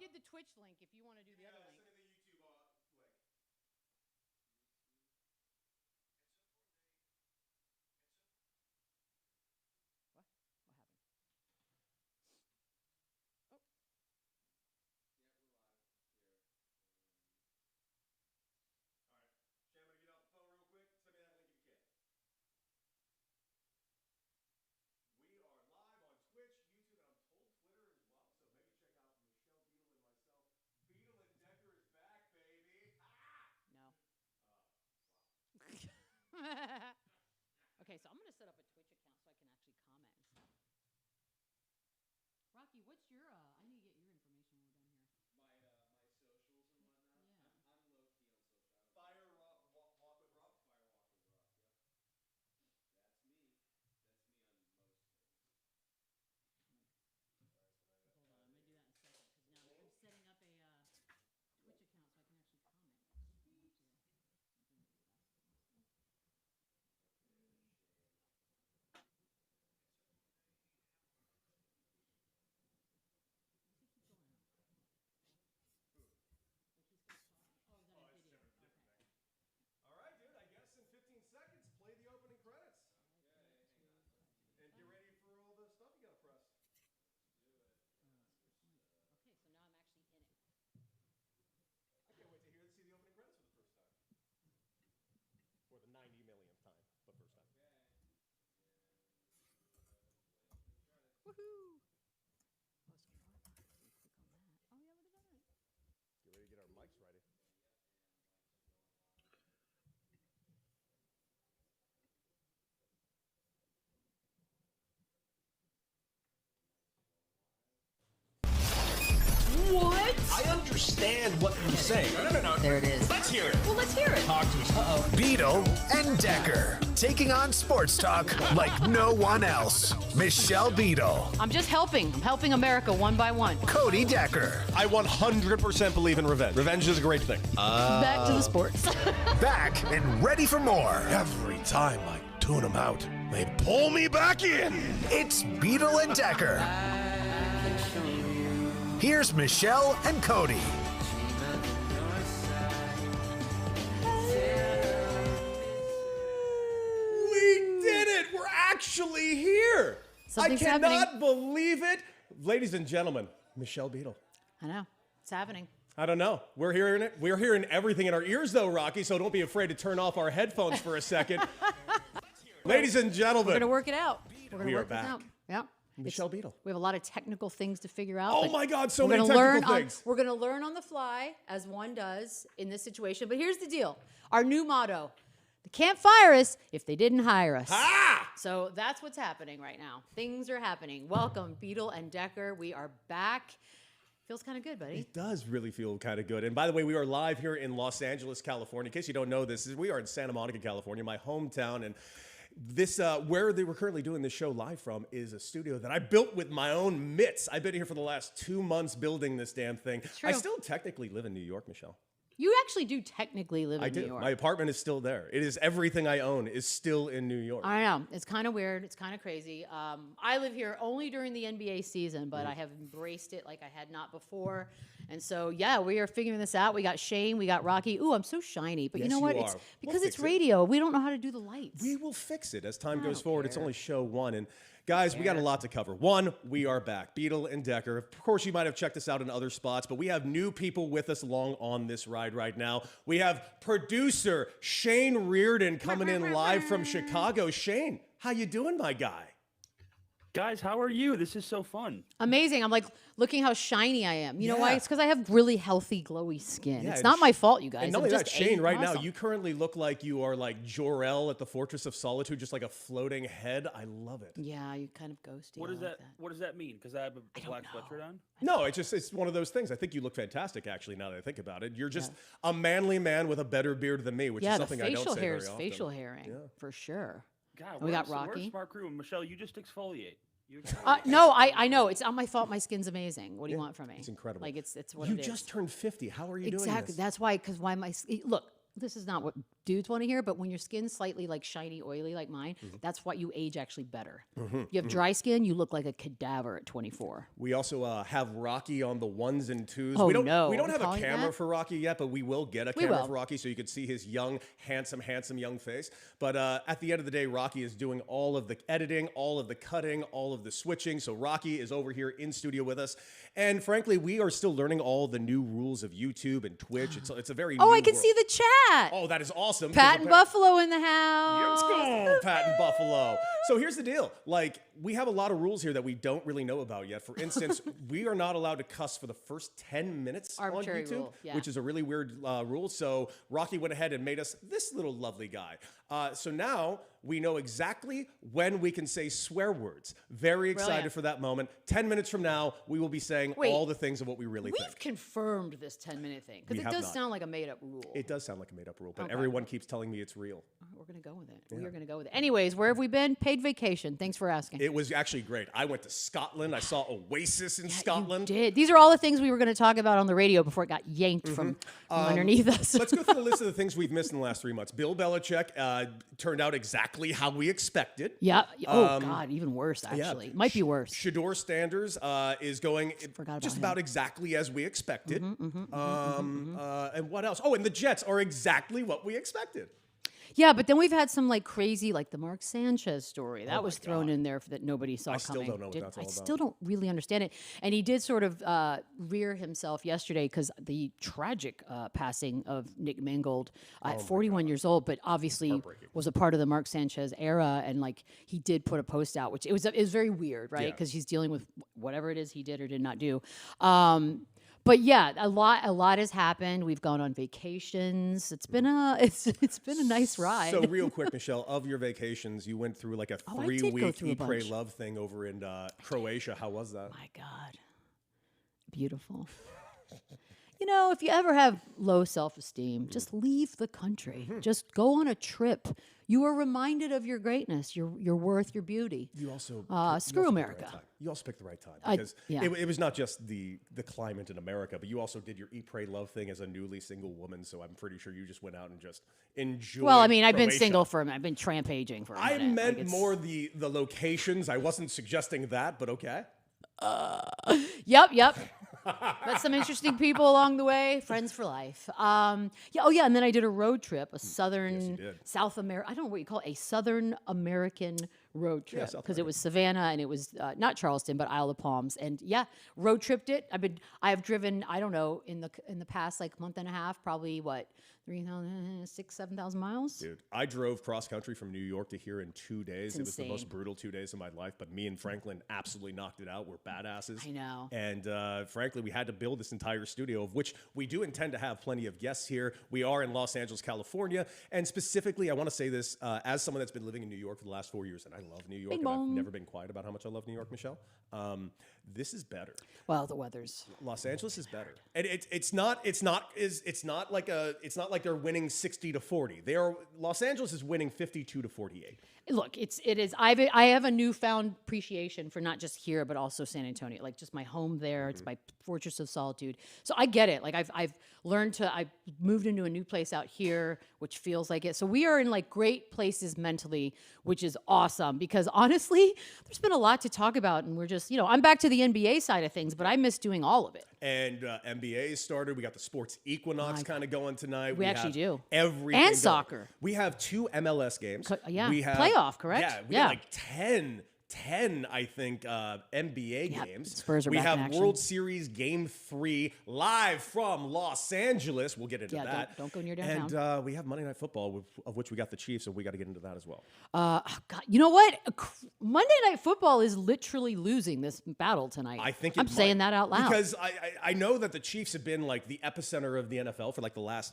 get the Twitch link if you want to do the other link. Send me the YouTube link. What? What happened? Oh. Yeah, we're live here. All right. Shan, I'm going to get off the phone real quick. Send me that link if you can. We are live on Twitch, YouTube, and I'm told Twitter as well. So maybe check out Michelle Beadle and myself. Beadle and Decker is back, baby. No. Okay, so I'm going to set up a Twitch account so I can actually comment and stuff. Rocky, what's your, I need to get your information when we're done here. My socials and whatnot. Yeah. I'm low key on social. Fire Walk with Rob. Fire Walk with Rock. Yep. That's me. That's me on most things. Hold on, I'm going to do that in a second because now I'm setting up a Twitch account so I can actually comment. Sweet. All right, dude. I guess in 15 seconds, play the opening credits. And get ready for all the stuff you got to press. Okay, so now I'm actually in it. I can't wait to see the opening credits for the first time. For the 90 millionth time, but first time. Woohoo! Oh, so far. Click on that. Oh, yeah, look at that. Get ready to get our mics ready. What? I understand what you're saying. No. There it is. Let's hear it. Well, let's hear it. Talk to us. Beadle and Decker, taking on sports talk like no one else. Michelle Beadle, I'm just helping. I'm helping America one by one. Cody Decker, I 100% believe in revenge. Revenge is a great thing. Back to the sports. back and ready for more. Every time I tune them out, they pull me back in. It's Beadle and Decker. Here's Michelle and Cody. We did it! We're actually here! Something's I cannot happening. believe it. Ladies and gentlemen, Michelle Beadle. I know. It's happening. I don't know. We're hearing it. We're hearing everything in our ears, though, Rocky, so don't be afraid to turn off our headphones for a second. Ladies and gentlemen. We're going to work it out. We're going We to are work this back. out. Yeah. Michelle Beadle. We have a lot of technical things to figure out. Oh but my God, so we're many gonna technical learn things. We're going to learn on the fly, as one does in this situation. But here's the deal. Our new motto, they can't fire us if they didn't hire us. Ah! So that's what's happening right now. Things are happening. Welcome, Beadle and Decker. We are back. Feels kind of good, buddy. It does really feel kind of good. And by the way, we are live here in Los Angeles, California. In case you don't know this, we are in Santa Monica, California, my hometown. And this, where they were currently doing this show live from, is a studio that I built with my own mitts. I've been here for the last 2 months building this damn thing. True. I still technically live in New York, Michelle. You actually do technically live I in do. New York. My apartment is still there. It is everything I own is still in New York. I know. It's kind of weird. It's kind of crazy. I live here only during the NBA season, but I have embraced it like I had not before. And so, yeah, we are figuring this out. We got Shane. We got Rocky. Ooh, I'm so shiny. But Yes, you know what? you It's are. because We'll it's fix it. radio. We don't know how to do the lights. We will fix it as time I goes don't forward. It's care. only show one. And guys, we got a lot to cover. One, we are back. Beadle and Decker. Of course, you might have checked us out in other spots, but we have new people with us along on this ride right now. We have producer Shane Reardon coming in live from Chicago. Shane, how you doing, my guy? Guys, how are you? This is so fun. Amazing. I'm like, looking how shiny I am. You know why? Yeah. It's because I have really healthy, glowy skin. Yeah, it's and not my fault, you guys. And not I'm only that, just Shane, right now, awesome. you currently look like you are like Jor-El at the Fortress of Solitude, just like a floating head. I love it. Yeah, you kind of ghosty. What I does like that What does that mean? Because I have a don't black know. sweatshirt on. No, it's one of those things. I think you look fantastic, actually, now that I think about it. You're just a manly man with a better beard than me, which Yeah, is the something I don't facial say hair very is often. facial hairing, for sure. God, We got we're a Rocky. smart crew. Michelle, you just exfoliate. You No, I know. It's not my fault. My skin's amazing. What do you want from me? It's incredible. Like, it's what You it is. just turned 50. How are you doing Exactly. this? That's why, because why my, look, this is not what dudes want to hear, but when your skin's slightly like shiny, oily like mine, that's why you age actually better. You have dry skin, you look like a cadaver at 24. We also have Rocky on the ones and twos. Oh, we don't no. we don't We're have a calling it camera that? for Rocky yet, but we will get a We camera will. for Rocky so you could see his young, handsome young face. But at the end of the day, Rocky is doing all of the editing, all of the cutting, all of the switching. So Rocky is over here in studio with us. And frankly, we are still learning all the new rules of YouTube and Twitch. It's a very Oh, new I can world. see the chat. Oh, that is awesome. Pat and Buffalo in the house. Let's go, Pat and Buffalo. So here's the deal. Like, we have a lot of rules here that we don't really know about yet. For instance, we are not allowed to cuss for the first 10 minutes Arbitrary on YouTube, rule, yeah. which is a really weird rule. So Rocky went ahead and made us this little lovely guy. So now we know exactly when we can say swear words. Very excited Brilliant. for that moment. 10 minutes from now, we will be saying Wait, all the things of what we really We've think. confirmed this 10-minute thing We because it have does not. sound like a made-up rule. It does sound like a made-up rule, but Okay. everyone keeps telling me it's real. We're going to go with it. We are going to go with it. Anyways, where have we been? Paid vacation. Thanks for asking. It was actually great. I went to Scotland. I saw Oasis in You Scotland. did. These are all the things we were going to talk about on the radio before it got yanked from underneath us. Let's go through the list of the things we've missed in the last 3 months. Bill Belichick turned out exactly how we expected. Yeah. Oh, God. Even worse, actually. Might be worse. Shador Standers is going Forgot just about about exactly as we expected. And what else? Oh, and the Jets are exactly what we expected. Yeah, but then we've had some like crazy, like the Mark Sanchez story. That Oh was my thrown God. in there that nobody saw I still coming. don't know what that's all I about. still don't really understand it. And he did sort of rear himself yesterday because the tragic passing of Nick Mangold at 41 years old, but obviously Heartbreaking. was a part of the Mark Sanchez era. And like he did put a post out, which it was very weird, right? Yeah. Because he's dealing with whatever it is he did or did not do. But yeah, a lot has happened. We've gone on vacations. It's been a nice ride. So real quick, Michelle, of your vacations, you went through like a I did go 3-week through a Eat, Pray, bunch. Love thing over in Croatia. How was that? My God. Beautiful. You know, if you ever have low self-esteem, just leave the country. Just go on a trip. You are reminded of your greatness, your worth, your beauty. You also Screw picked the right America. time. You also picked the right time I- because yeah. it was not just the climate in America, but you also did your Eat, Pray, Love thing as a newly single woman. So I'm pretty sure you just went out and just enjoyed. Well, I mean, I've been Croatia. single I've been trampaging for a I minute. Like, meant it's- more the locations. I wasn't suggesting that, but okay. Yep. Met some interesting people along the way. Friends for life. And then I did a road trip, a southern did. South America. I don't know what you call it, a Southern American road trip South because it was Savannah and it was not Charleston but Isle of Palms. And yeah, road tripped it. I have driven. I don't know in the past like month and a half, probably what 6,000-7,000 miles. Dude, I drove cross country from New York to here in 2 days. It was the most insane. brutal 2 days of my life, but me and Franklin absolutely knocked it out. We're badasses. I know. And frankly, we had to build this entire studio, of which we do intend to have plenty of guests here. We are in Los Angeles, California. And specifically, I want to say this as someone that's been living in New York for the last 4 years, and I love New York, Bing and I've bong. never been quiet about how much I love New York, Michelle. This is better. Well, the weather's. Los Angeles is better, and it's not like they're winning 60-40. Los Angeles is winning 52-48. Look, it is. I have a newfound appreciation for not just here, but also San Antonio. Like just my home there. It's my fortress of solitude. So I get it. Like I've learned to. I moved into a new place out here, which feels like it. So we are in like great places mentally, which is awesome. Because honestly, there's been a lot to talk about, and we're just I'm back to the NBA side of things, but I miss doing all of it. And NBA started. We got the sports Equinox kind of going tonight. We actually do. Everything And going. soccer. We have 2 MLS games. Yeah. We have Playoff, correct? Yeah, we Yeah. got like 10, I think, NBA Yeah, games. Spurs are we back in have action. World Series Game 3 live from Los Angeles. We'll get into Yeah, that. don't go near downtown. And we have Monday Night Football, of which we got the Chiefs, so we got to get into that as well. God, you know what? Monday Night Football is literally losing this battle tonight. I think I'm saying that out loud. because I know that the Chiefs have been like the epicenter of the NFL for like the last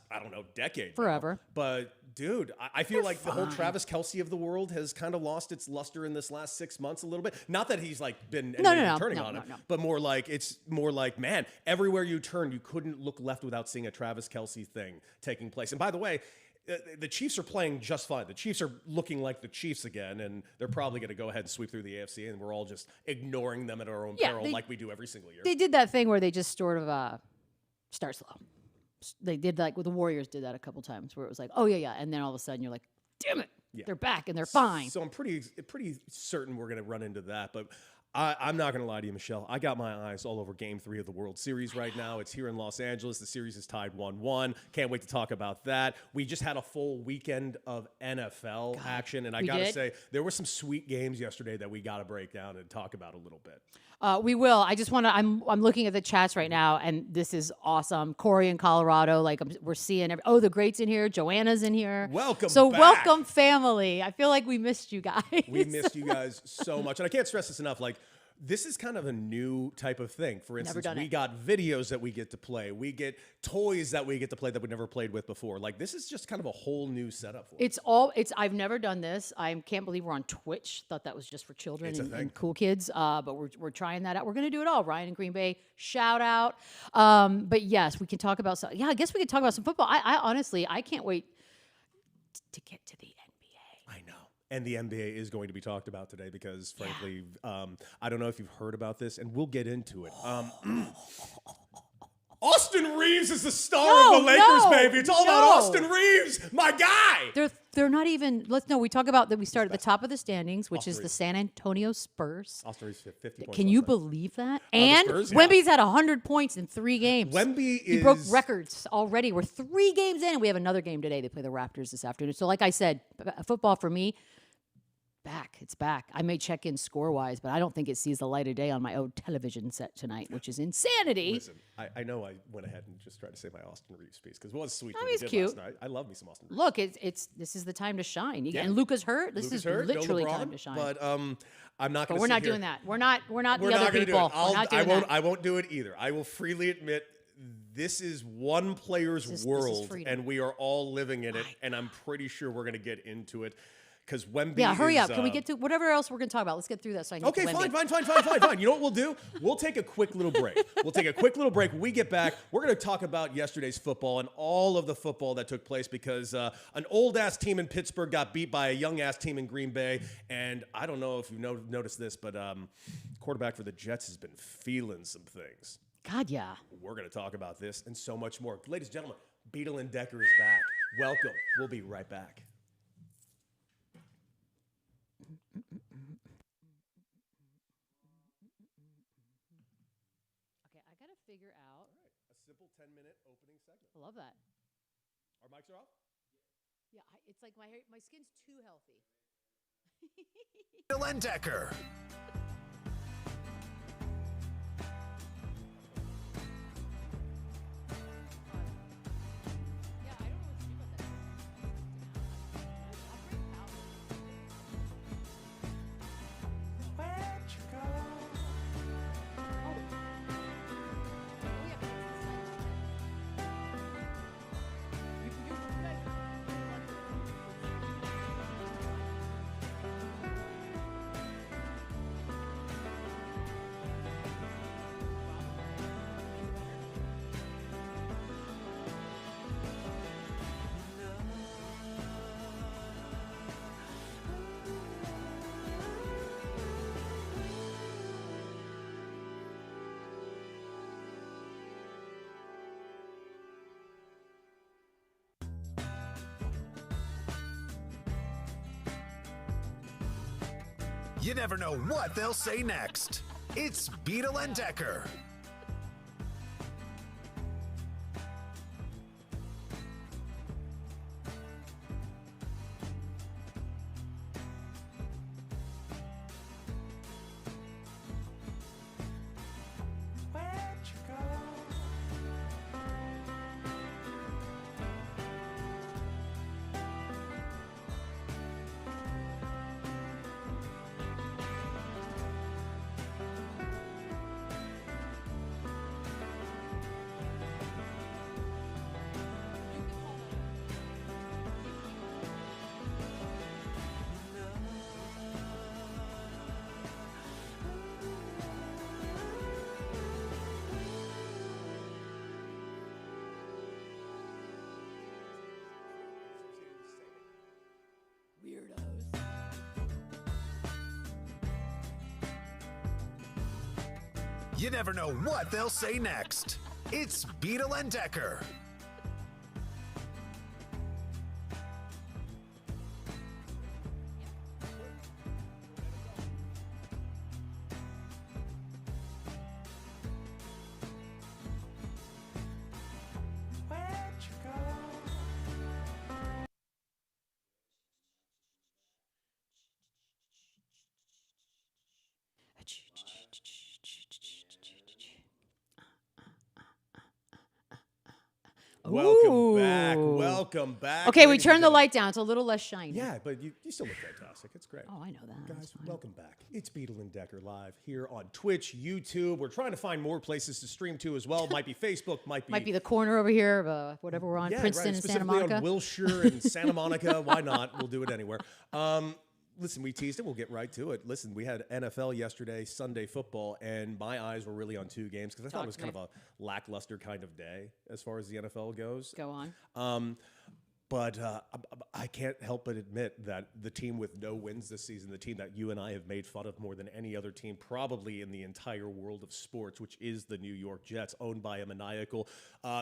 decade now. Forever. But dude, I feel like the whole Travis Kelce of the world has kind of lost its luster in this last 6 months a little bit. Not that he's like been turning on him, but more like it's more like, man, everywhere you turn, you couldn't look left without seeing a Travis Kelce thing taking place. And by the way, the Chiefs are playing just fine. The Chiefs are looking like the Chiefs again, and they're probably going to go ahead and sweep through the AFC, and we're all just ignoring them at our own peril like we do every single year. They did that thing where they just sort of start slow. they did like with the Warriors did that a couple times where it was like, oh yeah, and then all of a sudden you're like, damn it, they're back and they're fine. So I'm pretty certain we're going to run into that, but I'm not going to lie to you, Michelle. I got my eyes all over Game 3 of the World Series right now. It's here in Los Angeles. The series is tied 1-1. Can't wait to talk about that. We just had a full weekend of NFL action, and I got to say, there were some sweet games yesterday that we got to break down and talk about a little bit. We will. I just want to. I'm looking at the chats right now, and this is awesome. Corey in Colorado, like we're seeing. The greats in here. Joanna's in here. Welcome. So back. welcome, family. I feel like we missed you guys. We missed you guys so much, and I can't stress this enough. Like, this is kind of a new type of thing. For instance, we got videos that we get to play. We get toys that we get to play that we never played with before. Like, this is just kind of a whole new setup for us. I've never done this. I can't believe we're on Twitch. Thought that was just for children and cool kids. But we're trying that out. We're going to do it all. Ryan in Green Bay, shout out. But yes, we can talk about some. Yeah, I guess we could talk about some football. I honestly, I can't wait to get to the NBA. I know. And the NBA is going to be talked about today because, frankly, I don't know if you've heard about this, and we'll get into it. Austin Reeves is the star of the Lakers, baby. It's all about Austin Reeves, my guy. They're not even. We talk about that. We start at the top of the standings, which is the San Antonio Spurs. Austin Reeves 50 points. Can you believe that? And Spurs, Wemby's had 100 points in 3 games. He broke records already. We're 3 games in, and we have another game today. They play the Raptors this afternoon. So, like I said, football for me. It's back. I may check in score-wise, but I don't think it sees the light of day on my own television set tonight, which is insanity. Listen, I know I went ahead and just tried to say my Austin Reeves piece because it was sweet. He's cute. Last night. I love me some Austin Reeves. Look, this is the time to shine. And Luka's hurt. This is literally time to shine. But I'm not going to. We're not doing that. We're not the other people. We're not doing that. I won't do it either. I will freely admit. This is one player's world, and we are all living in it. And I'm pretty sure we're going to get into it. Because Wemby hurry up. Can we get to whatever else we're going to talk about? Let's get through that so I can get to Wemby. Fine. You know what we'll do? We'll take a quick little break. We get back. We're going to talk about yesterday's football and all of the football that took place because an old-ass team in Pittsburgh got beat by a young-ass team in Green Bay. And I don't know if you noticed this, but quarterback for the Jets has been feeling some things. God, yeah. We're going to talk about this and so much more. Ladies and gentlemen, Beadle and Decker is back. Welcome. We'll be right back. Okay, I got to figure out. All right, a simple 10-minute opening segment. I love that. Our mics are off? Yeah, it's like my skin's too healthy. Beadle and Decker. You never know what they'll say next. It's Beadle and Decker. You never know what they'll say next. It's Beadle and Decker. Welcome back. Ooh. Welcome back. Okay, we ladies and turned the gentlemen. light down. It's a little less shiny. Yeah, but you still look fantastic. It's great. Oh, I know that. That's Guys, fine. welcome back. It's Beadle and Decker live here on Twitch, YouTube. We're trying to find more places to stream to as well. Might be Facebook, might Might be the corner over here of whatever we're on, yeah, Princeton right, and Santa specifically Monica. on Wilshire and Santa Monica. Why not? We'll do it anywhere. Listen, we teased it. We'll get right to it. Listen, we had NFL yesterday, Sunday football, and my eyes were really on two games because I thought it was kind of a lackluster kind of day as far as the NFL goes. Go on. But I can't help but admit that the team with no wins this season, the team that you and I have made fun of more than any other team probably in the entire world of sports, which is the New York Jets, owned by a maniacal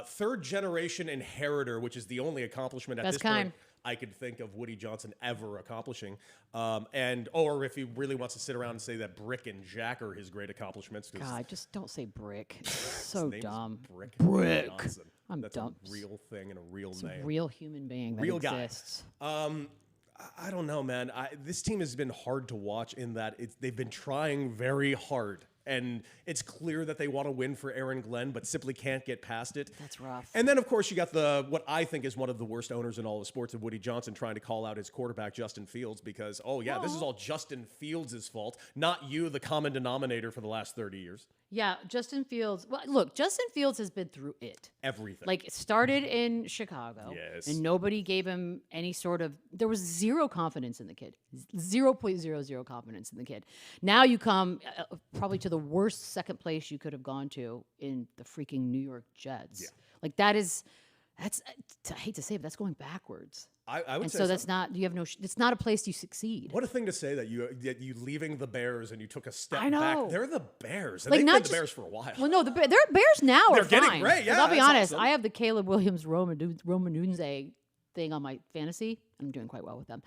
third-generation inheritor, which is the only accomplishment at Best this kind. point I could think of Woody Johnson ever accomplishing. Or if he really wants to sit around and say that Brick and Jack are his great accomplishments. God, just don't say brick. It's his so name's dumb. Brick Johnson. I'm That's dumb. a real thing and a real It's name. a real human being that Real guy. exists. I don't know, man. This team has been hard to watch in that they've been trying very hard. And it's clear that they want to win for Aaron Glenn, but simply can't get past it. That's rough. And then, of course, you got what I think is one of the worst owners in all of sports of Woody Johnson trying to call out his quarterback, Justin Fields, because, this is all Justin Fields' fault, not you, the common denominator for the last 30 years. Yeah, Justin Fields. Well, look, Justin Fields has been through it. Everything. Like, it started in Chicago. Yes. And nobody gave him any sort of, there was zero confidence in the kid. 0.00 confidence in the kid. Now you come probably to the worst second place you could have gone to in the freaking New York Jets. Yeah. Like, that's, I hate to say it, but that's going backwards. I would and say so that's not, you have no, it's not a place you succeed. What a thing to say that you leaving the Bears and you took a step I know. back. They're the Bears. And Like, they've not been just- the Bears for a while. Well, no, they're Bears now. They're are getting fine. great, 'Cause yeah, I'll be that's honest. awesome. I have the Caleb Williams Roman Nunze thing on my fantasy. I'm doing quite well with them.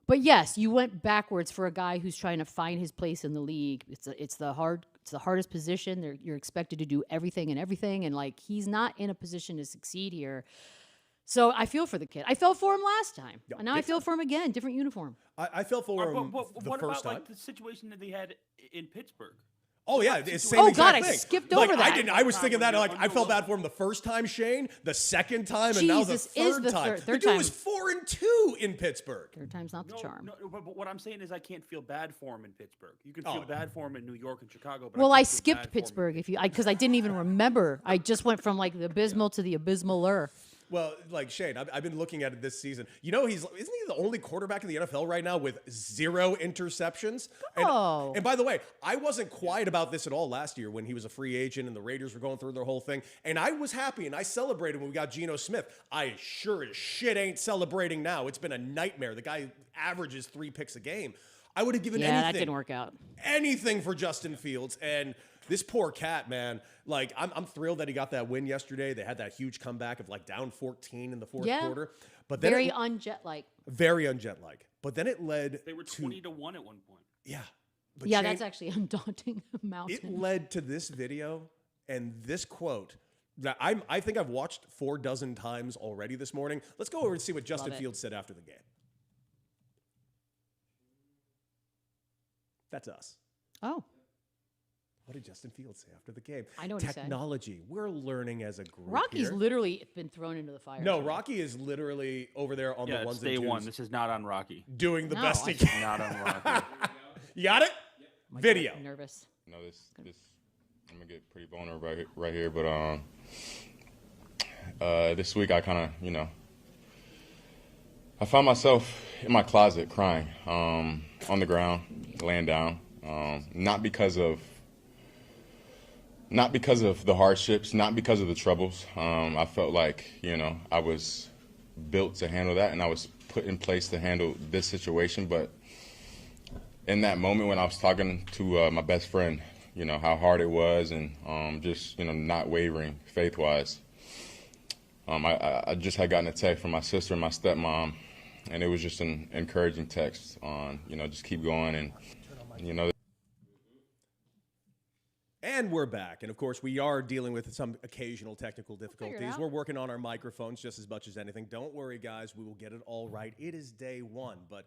But yes, you went backwards for a guy who's trying to find his place in the league. It's the hardest position. You're expected to do everything, and like he's not in a position to succeed here. So I feel for the kid. I felt for him last time, Yeah, and now I feel for him again. Different uniform. I felt for him What the about first time. like the situation that they had in Pittsburgh? Oh yeah, it's same Oh, exact God, I thing. skipped Like, over that. I was thinking that When like you I felt look- bad for him the first time, Shane, the second time, and now the Jesus, is third the time. third the dude time. was 4-2 in Pittsburgh. Third time's not the charm. No, but what I'm saying is I can't feel bad for him in Pittsburgh. You can feel Oh. bad for him in New York and Chicago. But Well, I I can't feel bad skipped for him in Pittsburgh because I didn't even remember. I just went from like the abysmal to the abysmaler. Well, like Shane, I've been looking at it this season. You know, isn't he the only quarterback in the NFL right now with 0 interceptions? Oh. And by the way, I wasn't quiet about this at all last year when he was a free agent and the Raiders were going through their whole thing. And I was happy and I celebrated when we got Geno Smith. I sure as shit ain't celebrating now. It's been a nightmare. The guy averages 3 picks a game. I would have given Yeah, anything. that didn't work out. Anything for Justin Fields. And this poor cat, man, like I'm thrilled that he got that win yesterday. They had that huge comeback of like down 14 in the fourth Yeah. quarter. But then Very it, unjet-like. very unjet-like. But then it led They were to 20-1 at one point. yeah. But Yeah, Shane, that's actually undaunting mountain. it led to this video and this quote that I think I've watched 4 dozen times already this morning. Let's go over and see what Justin it. Fields said after the game. That's us. Oh, What did Justin Fields say after the game? I know what he said. Technology. We're learning as a group. Rocky's here. literally been thrown into the fire. No, today. Rocky is literally over there on Yeah, the it's ones day and twos, one. This is not on Rocky. doing the No, best I- he can. Not on Rocky. You got it? Oh my Video. God, I'm nervous. No, this I'm gonna get pretty vulnerable right here, but this week I kind of I found myself in my closet crying on the ground, laying down, not because of the hardships, not because of the troubles. I felt like I was built to handle that, and I was put in place to handle this situation, but in that moment when I was talking to my best friend, how hard it was and just, not wavering faith-wise, I just had gotten a text from my sister and my stepmom, and it was just an encouraging text on, just keep going and, And we're back. And of course, we are dealing with some occasional technical difficulties. out. We're working on our microphones just as much as anything. Don't worry, guys. We will get it all right. It is day one. But,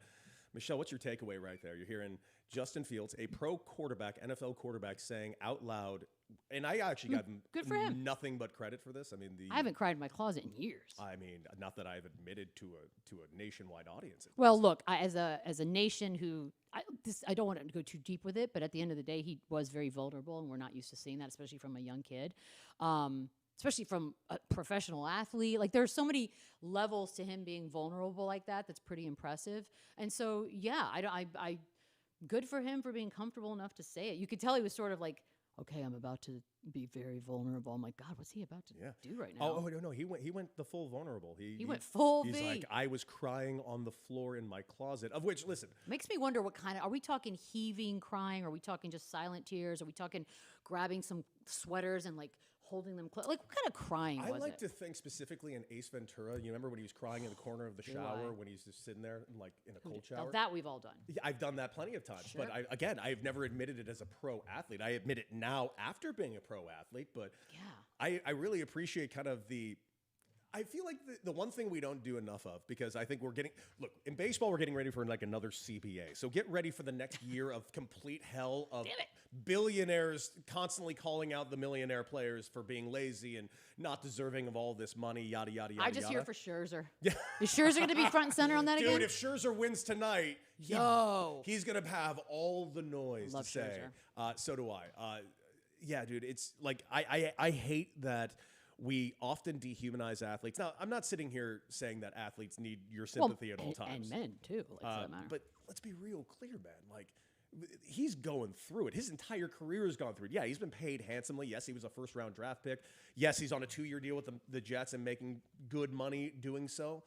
Michelle, what's your takeaway right there? You're hearing Justin Fields, a pro quarterback, NFL quarterback, saying out loud, and I actually got Good for him. nothing but credit for this. I mean, I haven't cried in my closet in years. I mean, not that I've admitted to a nationwide audience. Well, look, as a nation who I don't want to go too deep with it, but at the end of the day, he was very vulnerable, and we're not used to seeing that, especially from a young kid, especially from a professional athlete. Like there's so many levels to him being vulnerable like that. That's pretty impressive. And so, yeah, I good for him for being comfortable enough to say it. You could tell he was sort of like, okay, I'm about to be very vulnerable. I'm like, God, what's he about to do right now? Oh no, he went the full vulnerable. He went full He's V. like, I was crying on the floor in my closet. Of which, listen, Makes me wonder what kind of, are we talking heaving crying? Are we talking just silent tears? Are we talking grabbing some sweaters and like holding them close? Like what kind of crying I was like it? to think specifically in Ace Ventura. You remember when he was crying in the corner of the shower when he's just sitting there like in a cold Now, shower? that we've all done. Yeah, I've done that plenty of times. Sure. But I've never admitted it as a pro athlete. I admit it now after being a pro athlete. But Yeah. I really appreciate kind of I feel like the one thing we don't do enough of, because I think look, in baseball, we're getting ready for like another CBA. So get ready for the next year of complete hell of billionaires constantly calling out the millionaire players for being lazy and not deserving of all this money, yada, yada, yada, I just yada. here for Scherzer. Yeah. Is Scherzer going to be front and center on that Dude, again? if Scherzer wins tonight, he's going to have all the noise Love to say. Scherzer. So do I. Yeah, dude, it's like I hate that we often dehumanize athletes. Now, I'm not sitting here saying that athletes need your sympathy at all times. And men, too, like, for that matter. But let's be real clear, man. Like, he's going through it. His entire career has gone through it. Yeah, he's been paid handsomely. Yes, he was a first-round draft pick. Yes, he's on a 2-year deal with the Jets and making good money doing so.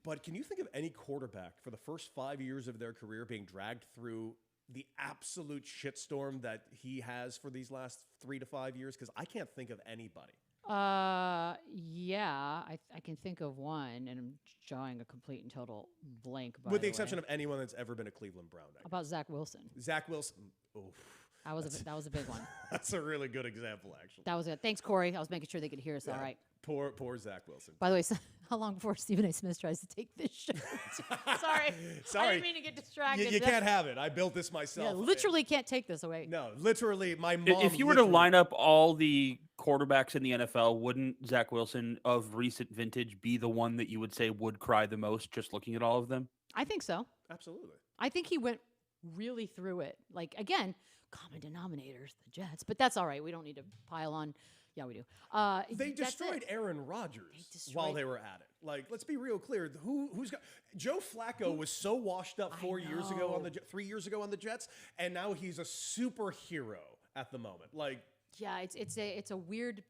But can you think of any quarterback for the first 5 years of their career being dragged through the absolute shitstorm that he has for these last 3 to 5 years? Because I can't think of anybody. Yeah, I can think of one, and I'm drawing a complete and total blank. With the exception of anyone that's ever been a Cleveland Brown. How about Zach Wilson? Zach Wilson. Oof. That was a big one. That's a really good example, actually. That was it. Thanks, Corey. I was making sure they could hear us all right. Poor Zach Wilson. By the way, how long before Stephen A. Smith tries to take this show? Sorry. I didn't mean to get distracted. You can't have it. I built this myself. Yeah, literally can't take this away. No, literally, my mom. If you were to line up all the quarterbacks in the NFL, wouldn't Zach Wilson of recent vintage be the one that you would say would cry the most just looking at all of them? I think so. Absolutely. I think he went really through it. Like, again, common denominators, the Jets. But that's all right. We don't need to pile on. Yeah, we do. They that's destroyed it. Aaron Rodgers destroyed- while they were at it. Like, let's be real clear. Who's got Joe Flacco was so washed up 3 years ago on the Jets, and now he's a superhero at the moment. Like, Yeah, it's a weird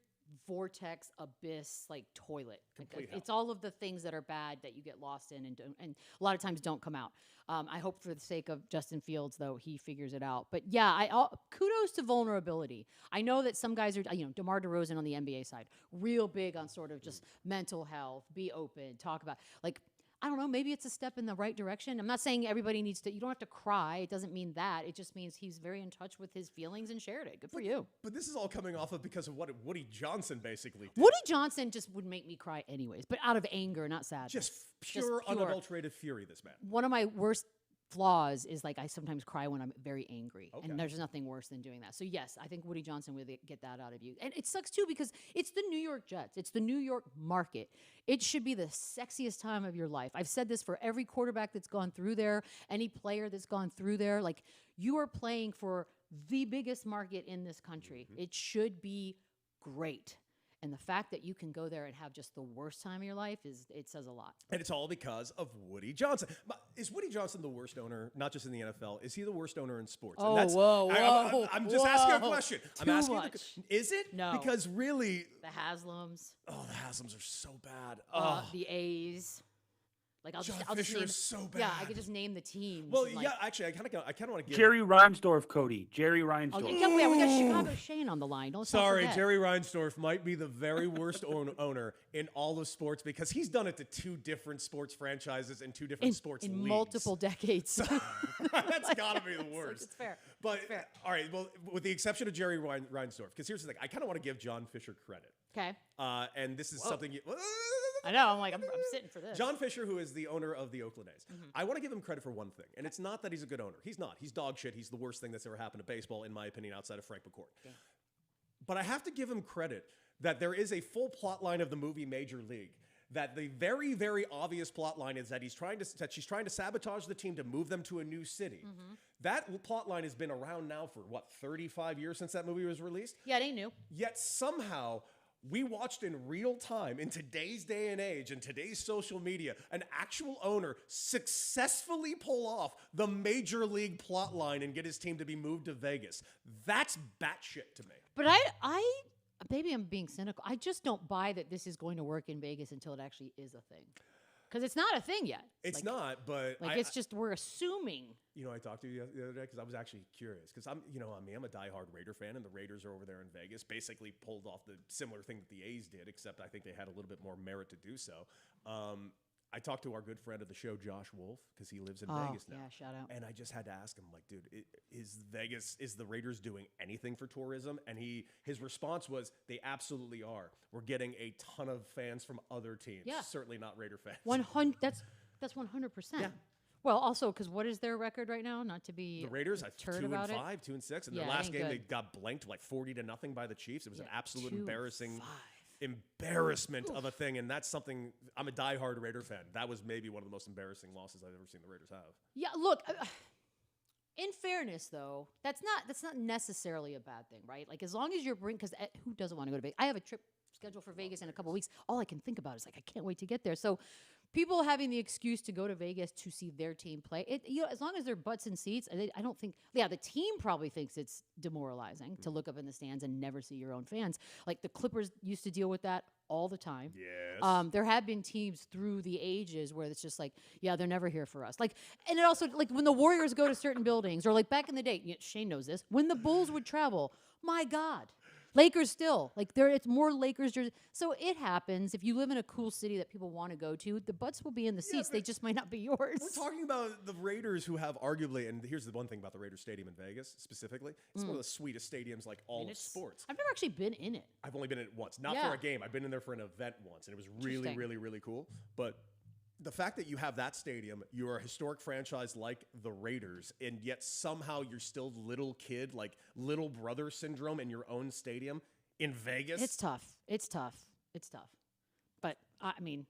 vortex abyss like toilet. Like, Complete hell. it's all of the things that are bad that you get lost in and a lot of times don't come out. I hope for the sake of Justin Fields though he figures it out. But yeah, kudos to vulnerability. I know that some guys are DeMar DeRozan on the NBA side, real big on sort of just mental health, be open, talk about like. I don't know, maybe it's a step in the right direction. I'm not saying everybody needs to, you don't have to cry. It doesn't mean that. It just means he's very in touch with his feelings and shared it. Good for you. but this is all coming off of because of what Woody Johnson basically did. Woody Johnson just would make me cry anyways, but out of anger, not sadness. Just pure, unadulterated fury, this man. One of my worst flaws is like I sometimes cry when I'm very angry, Okay. and there's nothing worse than doing that. So yes, I think Woody Johnson would get that out of you, and it sucks too because it's the New York Jets, it's the New York market. It should be the sexiest time of your life. I've said this for every quarterback that's gone through there, any player that's gone through there. Like you are playing for the biggest market in this country. It should be great. And the fact that you can go there and have just the worst time of your life it says a lot. And it's all because of Woody Johnson. Is Woody Johnson the worst owner, not just in the NFL? Is he the worst owner in sports? Oh, and whoa, I'm just asking a whoa. question. I'm Too asking. much. Is it? No. Because really, The Haslams, the Haslams are so bad. the A's. Like I'll John just Fisher name, is so Yeah, I bad. could just name the teams. Well, and, like, yeah, actually, I kind of want to give. Jerry Reinsdorf, Cody. Jerry Oh, Reinsdorf. yeah, we got Chicago Shane on the line. Let's not Sorry, forget. Jerry Reinsdorf might be the very worst owner in all of sports because he's done it to 2 different sports franchises and 2 different sports in leagues. multiple decades. That's got to be the worst. It's fair. But It's fair. all right, well, with the exception of Jerry Reinsdorf, because here's the thing, I kind of want to give John Fisher credit. Okay, And this is something you. I know. I'm sitting for this. John Fisher, who is the owner of the Oakland A's, Mm-hmm. I want to give him credit for one thing, and it's not that he's a good owner. He's not. He's dog shit. He's the worst thing that's ever happened to baseball, in my opinion, outside of Frank McCourt. But I have to give him credit that there is a full plot line of the movie Major League. That the very, very obvious plot line is that she's trying to sabotage the team to move them to a new city. That plot line has been around now for, 35 years since that movie was released? Yeah, it ain't new. Yet somehow we watched in real time, in today's day and age, in today's social media, an actual owner successfully pull off the Major League plot line and get his team to be moved to Vegas. That's batshit to me. But I maybe I'm being cynical. I just don't buy that this is going to work in Vegas until it actually is a thing. Because it's not a thing yet. It's not, but it's just we're assuming. I talked to you the other day because I was actually curious because I'm a diehard Raider fan, and the Raiders are over there in Vegas. Basically pulled off the similar thing that the A's did, except I think they had a little bit more merit to do so. I talked to our good friend of the show, Josh Wolf, because he lives in Vegas now. Yeah, shout out. And I just had to ask him, like, dude, is the Raiders doing anything for tourism? And his response was, they absolutely are. We're getting a ton of fans from other teams. Yeah. Certainly not Raider fans. 100. That's 100%. Yeah. Well, also because what is their record right now? Not to be The Raiders, a I turd 2-5, about it. 2-6. In Yeah, their it last ain't game, they good. got blanked like 40-0 by the Chiefs. It was an absolute 2-5. embarrassment of a thing, and that's something. I'm a diehard Raider fan. That was maybe one of the most embarrassing losses I've ever seen the Raiders have. Yeah, look. In fairness, though, that's not necessarily a bad thing, right? Like as long as you're because who doesn't want to go to Vegas? I have a trip scheduled for Vegas in a couple of weeks. All I can think about is like I can't wait to get there. So, people having the excuse to go to Vegas to see their team play, as long as they're butts in seats, I don't think. Yeah, the team probably thinks it's demoralizing to look up in the stands and never see your own fans. Like the Clippers used to deal with that all the time. Yes. There have been teams through the ages where it's just like, yeah, they're never here for us. Like, and it also like when the Warriors go to certain buildings, or like back in the day, Shane knows this. When the Bulls would travel, my God, Lakers still like it's more Lakers jerseys. So it happens. If you live in a cool city that people want to go to, the butts will be in the seats. They just might not be yours. We're talking about the Raiders, who have arguably, and here's the one thing about the Raiders Stadium in Vegas specifically, it's one of the sweetest stadiums like all of sports. I've never actually been in it. I've only been in it once, not Yeah. for a game. I've been in there for an event once, and it was really, Interesting. really, really cool. But the fact that you have that stadium, you're a historic franchise like the Raiders, and yet somehow you're still little kid, like little brother syndrome in your own stadium in Vegas. It's tough. It's tough. It's tough. But I mean,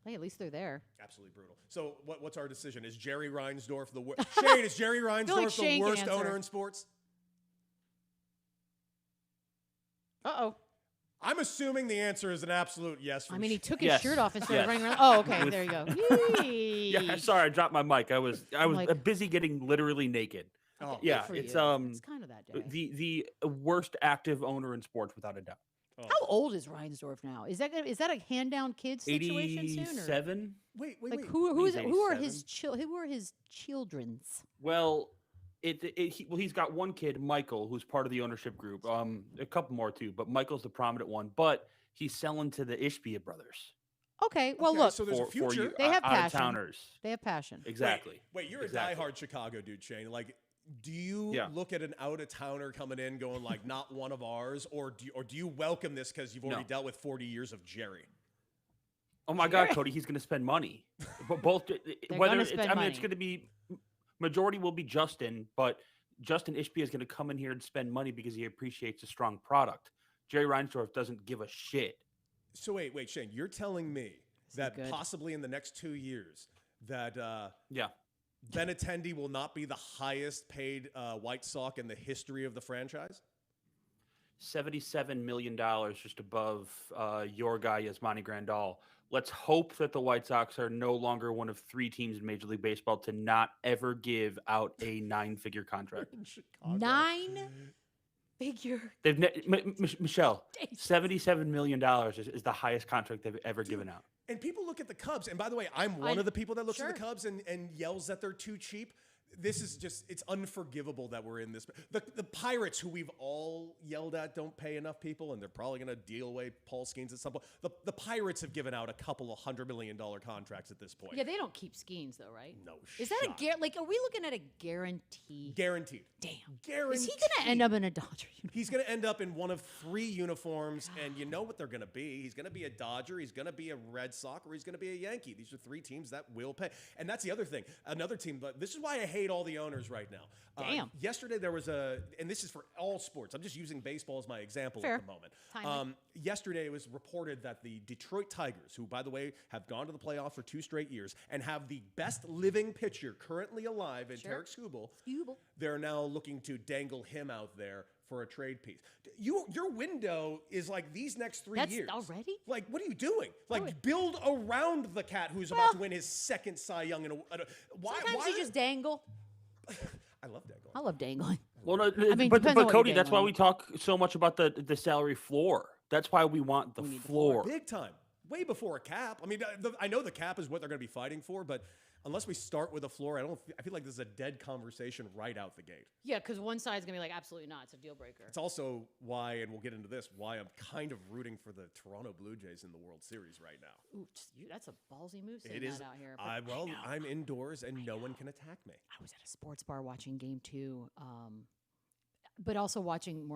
hey, at least they're there. Absolutely brutal. So what's our decision? Is Jerry Reinsdorf the worst? Shane, is Jerry Reinsdorf Shane the can worst answer. owner in sports? Uh-oh. I'm assuming the answer is an absolute yes. From I mean, he Shane. took his Yes. shirt off and started Yes. running around. Oh, okay. There you go. Yee. Yeah, sorry, I dropped my mic. I was Like- busy getting literally naked. Oh, Good Yeah, for it's you. It's kind of that day. the worst active owner in sports without a doubt. How old is Reinsdorf now? Is that a hand down kid situation soon? Or? 87. Wait. Like who He's are 87. who are his children's? Well, he's got one kid, Michael, who's part of the ownership group. A couple more too, but Michael's the prominent one. But he's selling to the Ishbia brothers. Okay, well Okay, look, so there's a for future. you They have passion. out-of-towners. they have passion. Exactly. Wait, you're Exactly. a diehard Chicago dude, Shane. Like, do you Yeah. look at an out-of-towner coming in going like, not one of ours, or do you welcome this because you've already No. dealt with 40 years of Jerry? Oh my God, Cody, he's going to spend money. But both, whether gonna it's, spend I mean, money. it's going to be majority will be Justin, but Justin Ishbia is going to come in here and spend money because he appreciates a strong product. Jerry Reinsdorf doesn't give a shit. So wait, Shane, you're telling me that good. possibly in the next 2 years that Yeah. Benintendi will not be the highest paid White Sox in the history of the franchise? $77 million just above your guy, Yasmani Grandal. Let's hope that the White Sox are no longer one of 3 teams in Major League Baseball to not ever give out a 9-figure contract. Chicago. 9-figure. They've Michelle, $77 million is the highest contract they've ever given out. And people look at the Cubs, and by the way, I'm one of the people that looks at the Sure. Cubs and yells that they're too cheap. This is just, it's unforgivable that we're in this. The Pirates, who we've all yelled at, don't pay enough people, and they're probably going to deal away Paul Skeens at some point. The Pirates have given out a couple of $100 million contracts at this point. Yeah, they don't keep Skeens though, right? No Is that shot. like? Are we looking at a guarantee? Guaranteed. Damn. Guaranteed. Is he gonna end up in a Dodger uniform? He's going to end up in one of 3 uniforms, and you know what they're going to be. He's going to be a Dodger, he's going to be a Red Sox, or he's going to be a Yankee. These are 3 teams that will pay. And that's the other thing. Another team, but this is why I hate hate all the owners right now. Damn. Yesterday there was and this is for all sports. I'm just using baseball as my example Fair. at the moment. Timely. Yesterday it was reported that the Detroit Tigers, who by the way have gone to the playoffs for 2 straight years and have the best living pitcher currently alive in Tarek Skubal, they're now looking to dangle him out there for a trade piece. Your window is like these next 3 years. Already? Like, what are you doing? Like, build around the cat who's about to win his second Cy Young. Sometimes you just dangle. I love dangling. I love dangling. Well, no, mean, but depends on what Cody, you're that's why dangling. we talk so much about the salary floor. That's why we want the floor. Big time. Way before a cap. I mean, I know the cap is what they're going to be fighting for, but unless we start with a floor, I feel like this is a dead conversation right out the gate. Yeah, because one side's going to be like, absolutely not. It's a deal breaker. It's also why, and we'll get into this, why I'm kind of rooting for the Toronto Blue Jays in the World Series right now. Ooh, that's a ballsy move saying It is. that out here. but I'm indoors and no one can attack me. I was at a sports bar watching Game 2, but also watching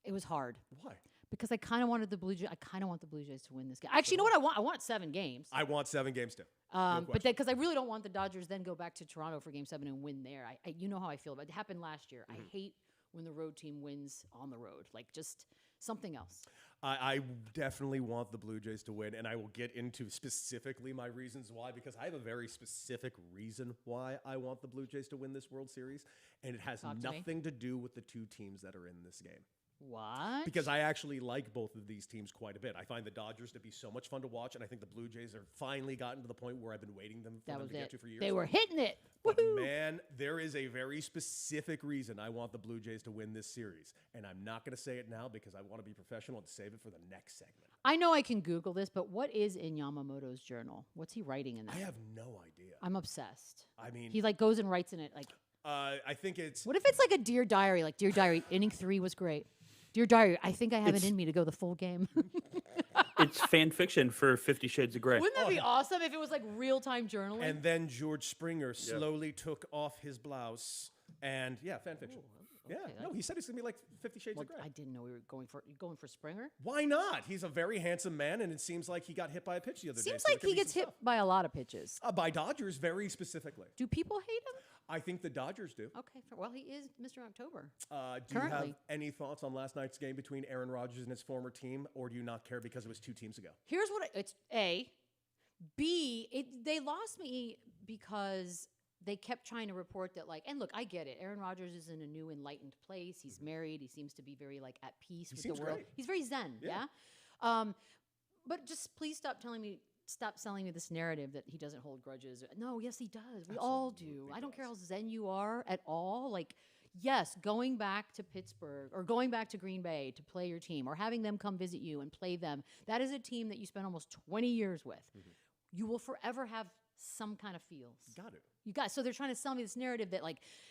it was hard. Why? Because I kind of wanted the Blue Jays. I kind of want the Blue Jays to win this game. Actually, you know what I want? I want 7 games. I want 7 games too. But because I really don't want the Dodgers then go back to Toronto for Game 7 and win there. You know how I feel about it. It happened last year. I hate when the road team wins on the road. Like just something else. I definitely want the Blue Jays to win, and I will get into specifically my reasons why, because I have a very specific reason why I want the Blue Jays to win this World Series, and it has nothing to do with the 2 teams that are in this game. What? Because I actually like both of these teams quite a bit. I find the Dodgers to be so much fun to watch, and I think the Blue Jays are finally gotten to the point where I've been waiting for them to get to for years. They were hitting it. But Woohoo! man, there is a very specific reason I want the Blue Jays to win this series, and I'm not going to say it now because I want to be professional and save it for the next segment. I know I can Google this, but what is in Yamamoto's journal? What's he writing in there? I have no idea. I'm obsessed. I mean, He like goes and writes in it like. I think it's. What if it's like a Dear Diary? Like Dear Diary, inning 3 was great. Dear Diary, I think I have it in me to go the full game. It's fan fiction for 50 Shades of Grey. Wouldn't that be awesome if it was like real time journaling? And then George Springer slowly took off his blouse, and fan fiction. No, he said it's gonna be like 50 Shades of Grey. I didn't know we were going for Springer. Why not? He's a very handsome man, and it seems like he got hit by a pitch the other day. Seems so like he gets hit by a lot of pitches. by Dodgers, very specifically. Do people hate him? I think the Dodgers do. Okay, well he is Mr. October. Do you Currently. have any thoughts on last night's game between Aaron Rodgers and his former team, or do you not care because it was 2 teams ago? Here's what it's A. B. They lost me because they kept trying to report that and look, I get it. Aaron Rodgers is in a new enlightened place. He's married. He seems to be very at peace with the world. Great. He's very zen. Yeah. But just please stop selling me this narrative that he doesn't hold grudges. No, yes, he does. We all do. I don't care how zen you are at all. Yes, going back to Pittsburgh or going back to Green Bay to play your team or having them come visit you and play them, that is a team that you spent almost 20 years with. You will forever have some kind of feels. Got it. So they're trying to sell me this narrative that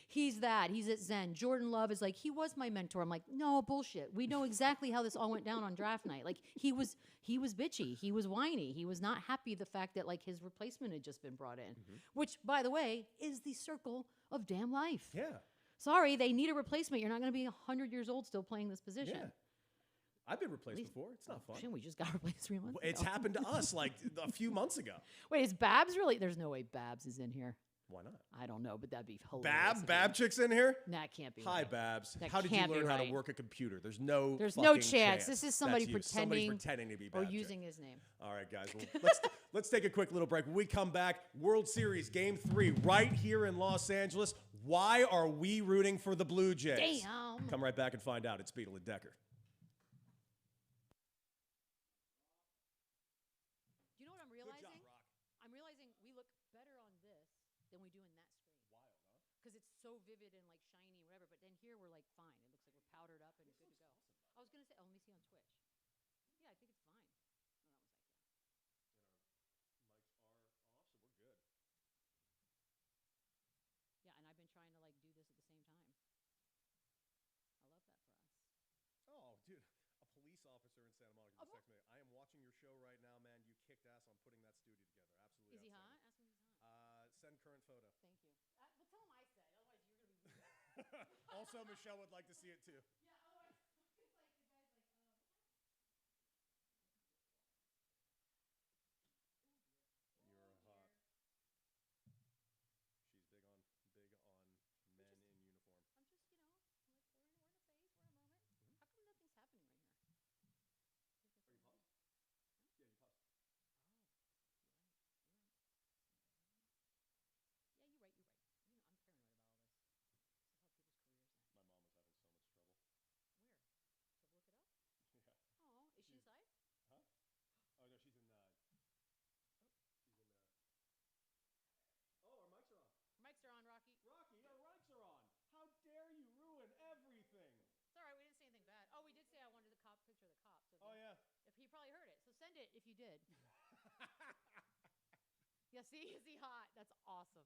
he's at Zen. Jordan Love is he was my mentor. I'm like, no, bullshit. We know exactly how this all went down on draft night. He was bitchy. He was whiny. He was not happy the fact that his replacement had just been brought in, which by the way is the circle of damn life. Yeah. Sorry, they need a replacement. You're not going to be 100 years old still playing this position. Yeah. I've been replaced before. It's not fun. Shit, we just got replaced 3 months ago. It's happened to us a few months ago. Wait, is Babs really? There's no way Babs is in here. Why not? I don't know, but that'd be hilarious. Babchick's in here? Nah, it can't be. Hi, right. Babs. That How did you can't be learn how to right. work a computer? There's no chance. chance. This is somebody That's you. pretending, Somebody's pretending to be or Babchick. using his name. All right, guys. Well, let's take a quick little break. When we come back, World Series Game 3 right here in Los Angeles. Why are we rooting for the Blue Jays? Damn. Come right back and find out. It's Beadle and Decker. You know what I'm realizing? I'm realizing we look better on this than we do in that screen. Wild, huh? Because it's so vivid and shiny and whatever. But then here we're fine. It looks like we're powdered up and good to go. I was gonna say, let me see on Twitch. Yeah, I think it's fine. Mics are off, so we're good. Yeah, and I've been trying to do this at the same time. I love that for us. Oh, dude. A police officer in Santa Monica just texted me. I am watching your show right now, man. You kicked ass on putting that studio together. Absolutely. Is he hot? outstanding. Ask him if he's hot. Send current photo. Thank you. Well, tell him I said. Otherwise, you're gonna be weird. Also, Michelle would like to see it too. Yeah. Otherwise, it's the guy's You're hot. did. Yeah, see, is he hot? That's awesome.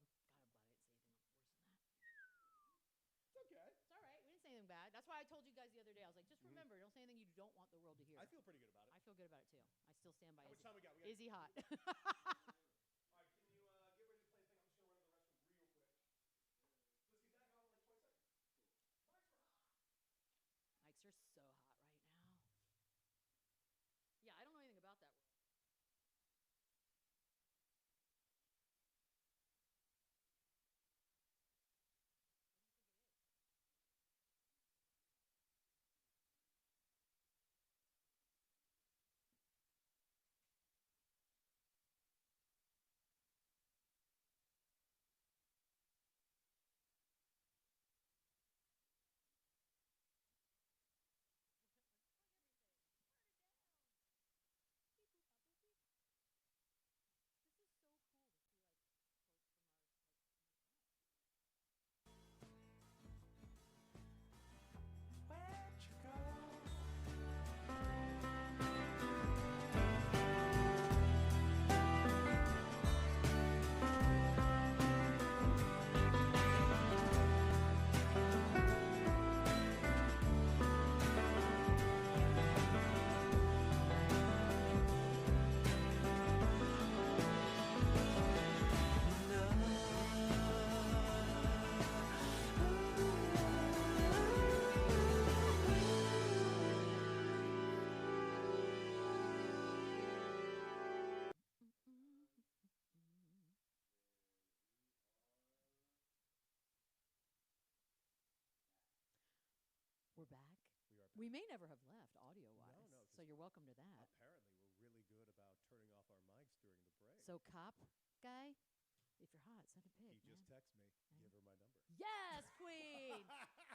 God, I'm glad I didn't say anything worse than that. It's okay. It's all right. We didn't say anything bad. That's why I told you guys the other day. I was like, just remember, don't say anything you don't want the world to hear. I feel pretty good about it. I feel good about it too. I still stand by. How much time we got? Is he hot? All right, can you get ready to play the thing? I'm just going to run to the restroom real quick. Let's get back on in like 20 seconds. Cool. Mics are so hot right now. Yeah, I don't know anything about that world. This is so cool to see like folks from our Where'd you go? We're back. We are back. We may never have left audio-wise. No, So you're welcome to that. Apparently, we're really good about turning off our mics during the break. So cop guy, if you're hot, send a pic. he just man. texted me. Give her my number. Yes, queen.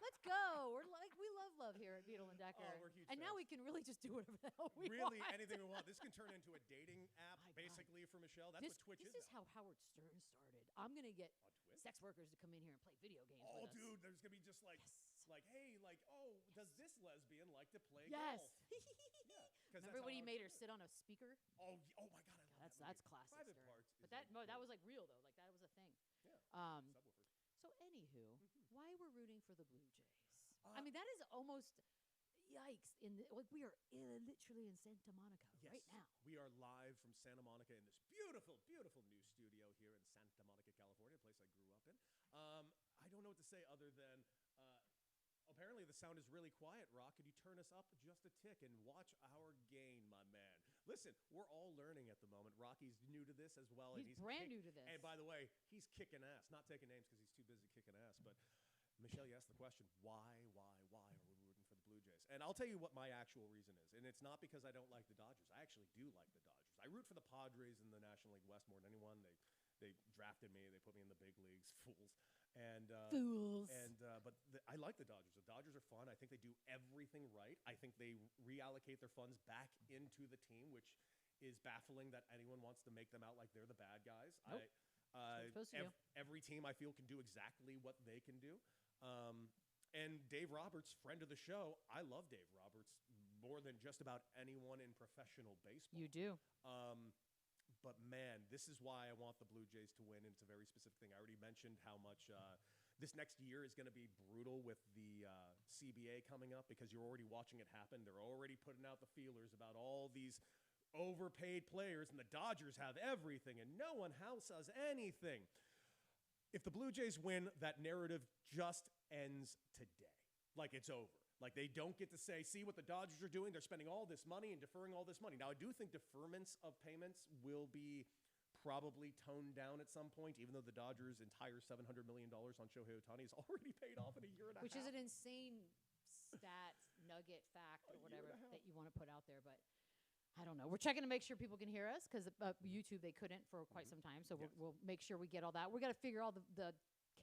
Let's go. We're like we love here at Beadle and Decker. Oh, we're huge and now fans. we can really just do whatever the hell we Really, want. anything we want. This can turn into a dating app, My God. basically, for Michelle. That's This, what Twitch this is is now. how Howard Stern started. I'm gonna get On Twitch? sex workers to come in here and play video games. Oh, with us. dude, there's gonna be just like, Yes. like, hey, like, oh, does this lesbian like to play Yes. golf? Yeah, 'cause Remember that's when how he Howard made her Stern sit on a speaker? Oh, oh my God, I love That's that movie. classic. Private Stern. Parts. But is that a no, that cool- was like real though. Like that was a thing. yeah. Subwoofers. So anywho, why we're rooting for the Blue Jays? Uh, I mean, that is almost yikes. Like we are literally in Santa Monica right now. We are live from Santa Monica in this beautiful, beautiful new studio here in Santa Monica, California, a place I grew up in. I don't know what to say other than apparently the sound is really quiet, Rock. Could you turn us up just a tick and watch our gain, my man? Listen, we're all learning at the moment. Rocky's new to this as well. He's and brand new to this. And by the way, he's kicking ass. Not taking names because he's too busy kicking ass, but Michelle, you asked the question, why are we rooting for the Blue Jays? And I'll tell you what my actual reason is. And it's not because I don't like the Dodgers. I actually do like the Dodgers. I root for the Padres in the National League West more than anyone. They drafted me. They put me in the big leagues, fools. And Fools. I like the Dodgers. The Dodgers are fun. I think they do everything right. I think they reallocate their funds back into the team, which is baffling that anyone wants to make them out like they're the bad guys. Nope. what you're supposed to do. Every team I feel can do exactly what they can do. And Dave Roberts, friend of the show, I love Dave Roberts more than just about anyone in professional baseball. You do. But man, this is why I want the Blue Jays to win, and it's a very specific thing. I already mentioned how much this next year is going to be brutal with the CBA coming up because you're already watching it happen. They're already putting out the feelers about all these overpaid players, and the Dodgers have everything, and no one else has anything. If the Blue Jays win, that narrative just ends today. Like it's over. Like they don't get to say, see what the Dodgers are doing. They're spending all this money and deferring all this money. Now, I do think deferments of payments will be probably toned down at some point, even though the Dodgers' entire $700 million on Shohei Ohtani is already paid off in a year and a half. Which is an insane stat, nugget, fact, or year whatever and a half. that you want to put out there. But I don't know. We're checking to make sure people can hear us because YouTube, they couldn't for quite some time. So we'll make sure we get all that. We're going to figure all the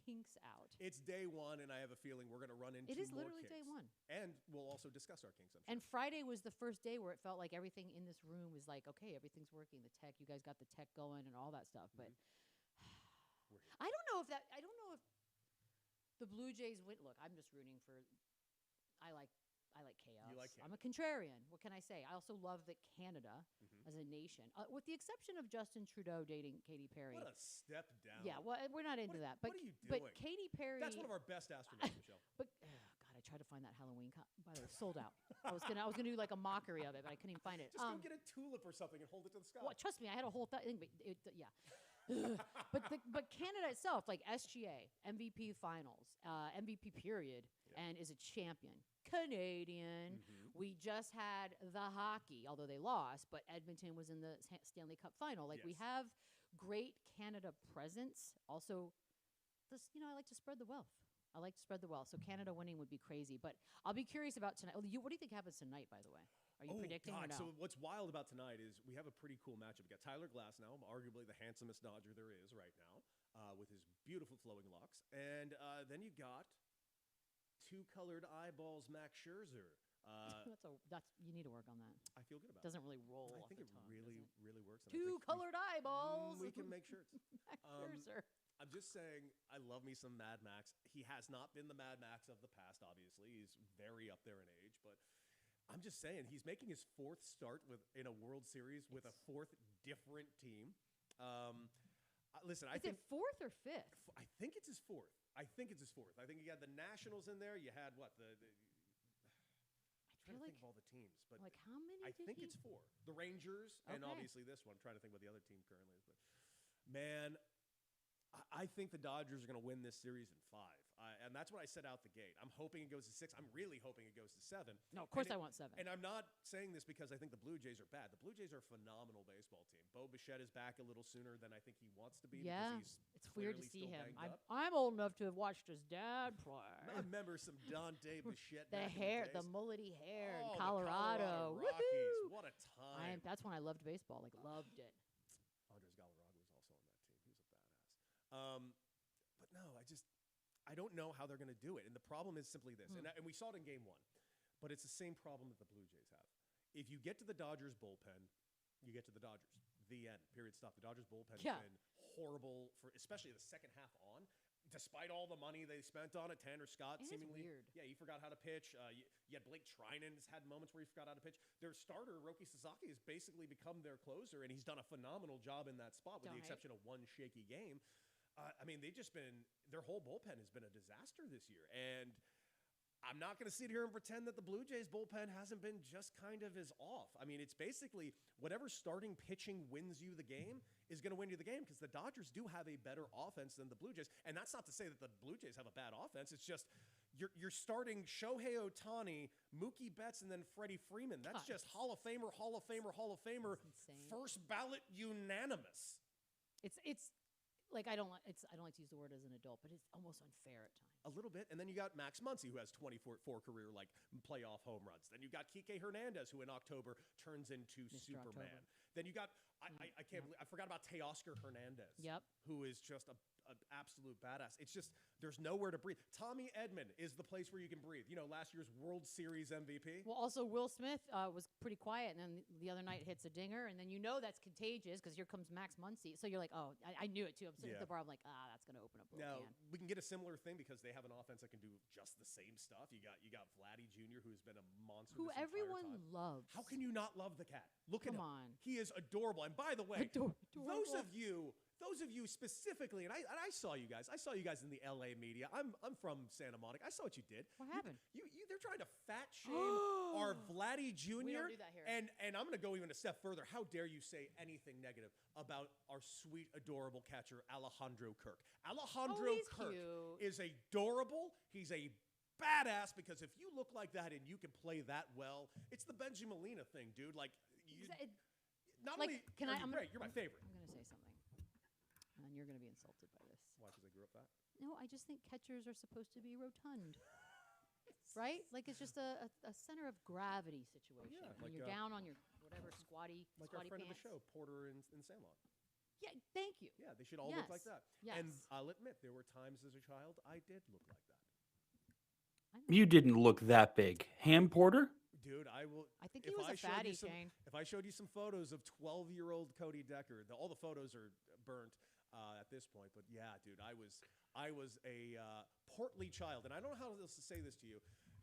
kinks out. It's day one, and I have a feeling we're going to run into It is more literally day kinks. one. And we'll also discuss our kinks, I'm sure. And Friday was the first day where it felt like everything in this room was like, okay, everything's working. The tech, you guys got the tech going and all that stuff. But I don't know if the Blue Jays win. Look, I'm just rooting for. I like chaos. You like I'm a contrarian. What can I say? I also love that Canada as a nation, with the exception of Justin Trudeau dating Katy Perry. What a step down. Yeah, well, we're not into that. But what are you doing? But Katy Perry. That's one of our best astronauts, Michelle. But God, I tried to find that Halloween. By the way, sold out. I was gonna do like a mockery of it, but I couldn't even find it. Just go get a tulip or something and hold it to the sky. Well, trust me, I had a whole thing. But yeah. but Canada itself, like SGA, MVP Finals, MVP period, and is a champion. Canadian. We just had the hockey, although they lost, but Edmonton was in the Stanley Cup final. Like we have great Canada presence. Also, this, I like to spread the wealth. I like to spread the wealth. So Canada winning would be crazy. But I'll be curious about tonight. What do you think happens tonight, by the way? Are you predicting or no? So what's wild about tonight is we have a pretty cool matchup. We got Tyler Glass now, arguably the handsomest Dodger there is right now, with his beautiful flowing locks. And then you got two colored eyeballs, Max Scherzer. That's you need to work on that. I feel good about it. Doesn't really roll I off think the it tongue, really works. And Two colored eyeballs. We can make shirts. Scherzer. I'm just saying, I love me some Mad Max. He has not been the Mad Max of the past, obviously. He's very up there in age, but I'm just saying he's making his fourth start in a World Series with a fourth different team. Listen, I think it fourth or fifth? I think it's his fourth. I think you had the Nationals in there. You had what I'm trying to think of all the teams, but like how many? I think it's four. The Rangers and obviously this one. I'm trying to think what the other team currently is, but man, I think the Dodgers are going to win this series in 5. And that's what I set out the gate. I'm hoping it goes to 6. I'm really hoping it goes to 7. No, of course I want 7. And I'm not saying this because I think the Blue Jays are bad. The Blue Jays are a phenomenal baseball team. Bo Bichette is back a little sooner than I think he wants to be. Yeah, because he's it's weird to clearly see still him. banged up. I'm old enough to have watched his dad play. I remember some Dante Bichette. The back in hair, days. the mullety hair Oh, in the Colorado. Rockies. Woohoo! What a time. That's when I loved baseball. Like loved it. Andres Galarraga was also on that team. He was a badass. But no, I don't know how they're going to do it. And the problem is simply this. And we saw it in game 1. But it's the same problem that the Blue Jays have. If you get to the Dodgers bullpen, you get to the Dodgers. The end. Period. Stop. The Dodgers bullpen has been horrible for especially the second half on. Despite all the money they spent on it, Tanner Scott It's seemingly weird. Yeah, he forgot how to pitch. You had Blake Trinan has had moments where he forgot how to pitch. Their starter, Roki Sasaki, has basically become their closer, and he's done a phenomenal job in that spot, with the exception of one shaky game. I mean, their whole bullpen has been a disaster this year. And I'm not going to sit here and pretend that the Blue Jays bullpen hasn't been just kind of as off. I mean, it's basically whatever starting pitching wins you the game is going to win you the game, because the Dodgers do have a better offense than the Blue Jays. And that's not to say that the Blue Jays have a bad offense. It's just you're starting Shohei Ohtani, Mookie Betts, and then Freddie Freeman. That's just Hall of Famer, first ballot unanimous. It's like I don't like to use the word as an adult, but it's almost unfair at times. A little bit. And then you got Max Muncy, who has 24 career playoff home runs. Then you got Kike Hernandez, who in October turns into Superman. October. Then you got I can't believe I forgot about Teoscar Hernandez. Yep. Who is just an absolute badass. It's just there's nowhere to breathe. Tommy Edman is the place where you can breathe. Last year's World Series MVP. Well, also Will Smith was pretty quiet, and then the other night hits a dinger, and then that's contagious because here comes Max Muncy. So you're like, oh, I knew it too. I'm sitting at the bar, I'm like, that's going to open up a Now can. we can get a similar thing because they have an offense that can do just the same stuff. You got Vladdy Jr., who has been a monster. Who this entire everyone time. loves. How can you not love the cat? Look at him. Come on. He is adorable. And by the way, Adorable. those of you specifically, and I saw you guys. I saw you guys in the LA media. I'm from Santa Monica. I saw what you did. What happened? They're trying to fat shame our Vladdy Jr. We don't do that here. And I'm going to go even a step further. How dare you say anything negative about our sweet, adorable catcher, Alejandro Kirk? Alejandro he's Kirk cute. is adorable. He's a badass, because if you look like that and you can play that well, it's the Benji Molina thing, dude. Like, not only can are I? you great, you're my favorite. I'm going to say something, and you're going to be insulted by this. Why? Because I grew up fat? No, I just think catchers are supposed to be rotund. Right? Like it's just a center of gravity situation. yeah, when like, you're down on your whatever squatty Like our friend pants. of the show, Porter in Sandlot. Yeah, thank you. Yeah, they should all look like Yes. that. Yes. And I'll admit, there were times as a child I did look like that. You didn't look that big. Ham Porter? Dude, I will. I think he if was a showed you fatty, some- Shane. If I showed you some photos of 12-year-old Cody Decker, all the photos are burnt at this point. But yeah, dude, I was a portly child, and I don't know how else to say this to you.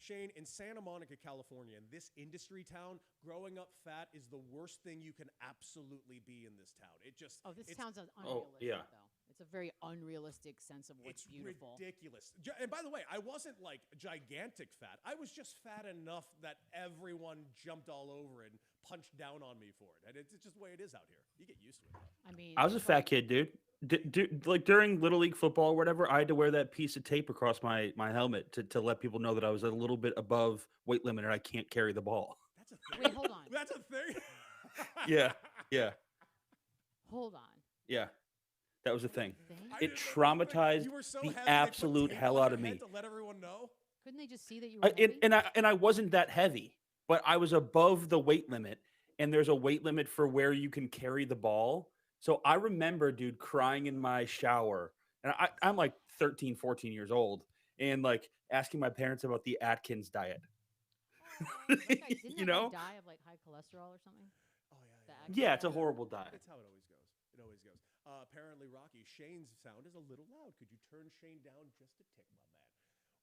Shane, in Santa Monica, California, in this industry town, growing up fat is the worst thing you can absolutely be in this town. This sounds unrealistic, yeah. though. It's a very unrealistic sense of what's beautiful. Ridiculous. And by the way, I wasn't like gigantic fat. I was just fat enough that everyone jumped all over it and punched down on me for it. And it's just the way it is out here. You get used to it, though. I mean, I was a fat kid, dude. Like during Little League football or whatever, I had to wear that piece of tape across my helmet to let people know that I was a little bit above weight limit and I can't carry the ball. That's a thing. Wait, hold on. That's a thing. Yeah. Hold on. Yeah. That was a thing. I It didn't know. traumatized You were so the heavy, they put absolute tape hell on out your of me. head to let everyone know. Couldn't they just see that you were And, heavy? and I wasn't that heavy, but I was above the weight limit, and there's a weight limit for where you can carry the ball. So I remember, dude, crying in my shower, and I'm like 13, 14 years old, and like asking my parents about the Atkins diet. Didn't that You know? guy die of like high cholesterol or something? Oh, The yeah. Atkins Yeah, it's a diet? horrible diet. That's how it always goes. It always goes. Apparently, Rocky, Shane's sound is a little loud. Could you turn Shane down just a tick, my man?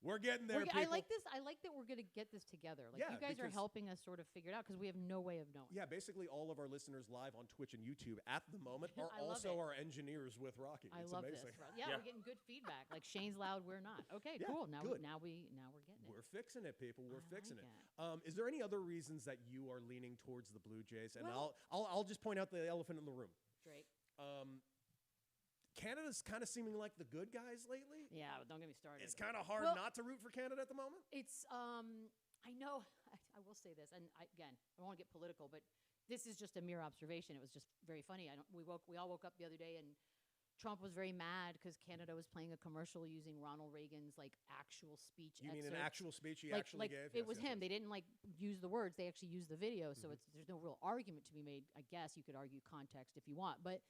We're getting there, people. I like this. I like that we're going to get this together. Like Yeah, you guys are because- helping us sort of figure it out because we have no way of knowing. Yeah, basically all of our listeners live on Twitch and YouTube at the moment are I love also it. our engineers with Rocky. I It's love amazing. this. Yeah, Yeah. we're getting good feedback. Like Shane's loud, we're not. Okay, Yeah, cool. Now we're good. getting it. We're fixing it, people. We're I fixing like it. Is there any other reasons that you are leaning towards the Blue Jays? And Well- I'll just point out the elephant in the room. Drake. Canada's kind of seeming like the good guys lately. Yeah, but don't get me started. It's kind of hard Well- not to root for Canada at the moment. It's I know I will say this, and I don't want to get political, but this is just a mere observation. It was just very funny. We all woke up the other day and Trump was very mad because Canada was playing a commercial using Ronald Reagan's like actual speech. You mean an excerpts. actual speech he like, actually like gave? It Yes, was yes, him. yes. They didn't like use the words. They actually used the video. So there's no real argument to be made. I guess you could argue context if you want, but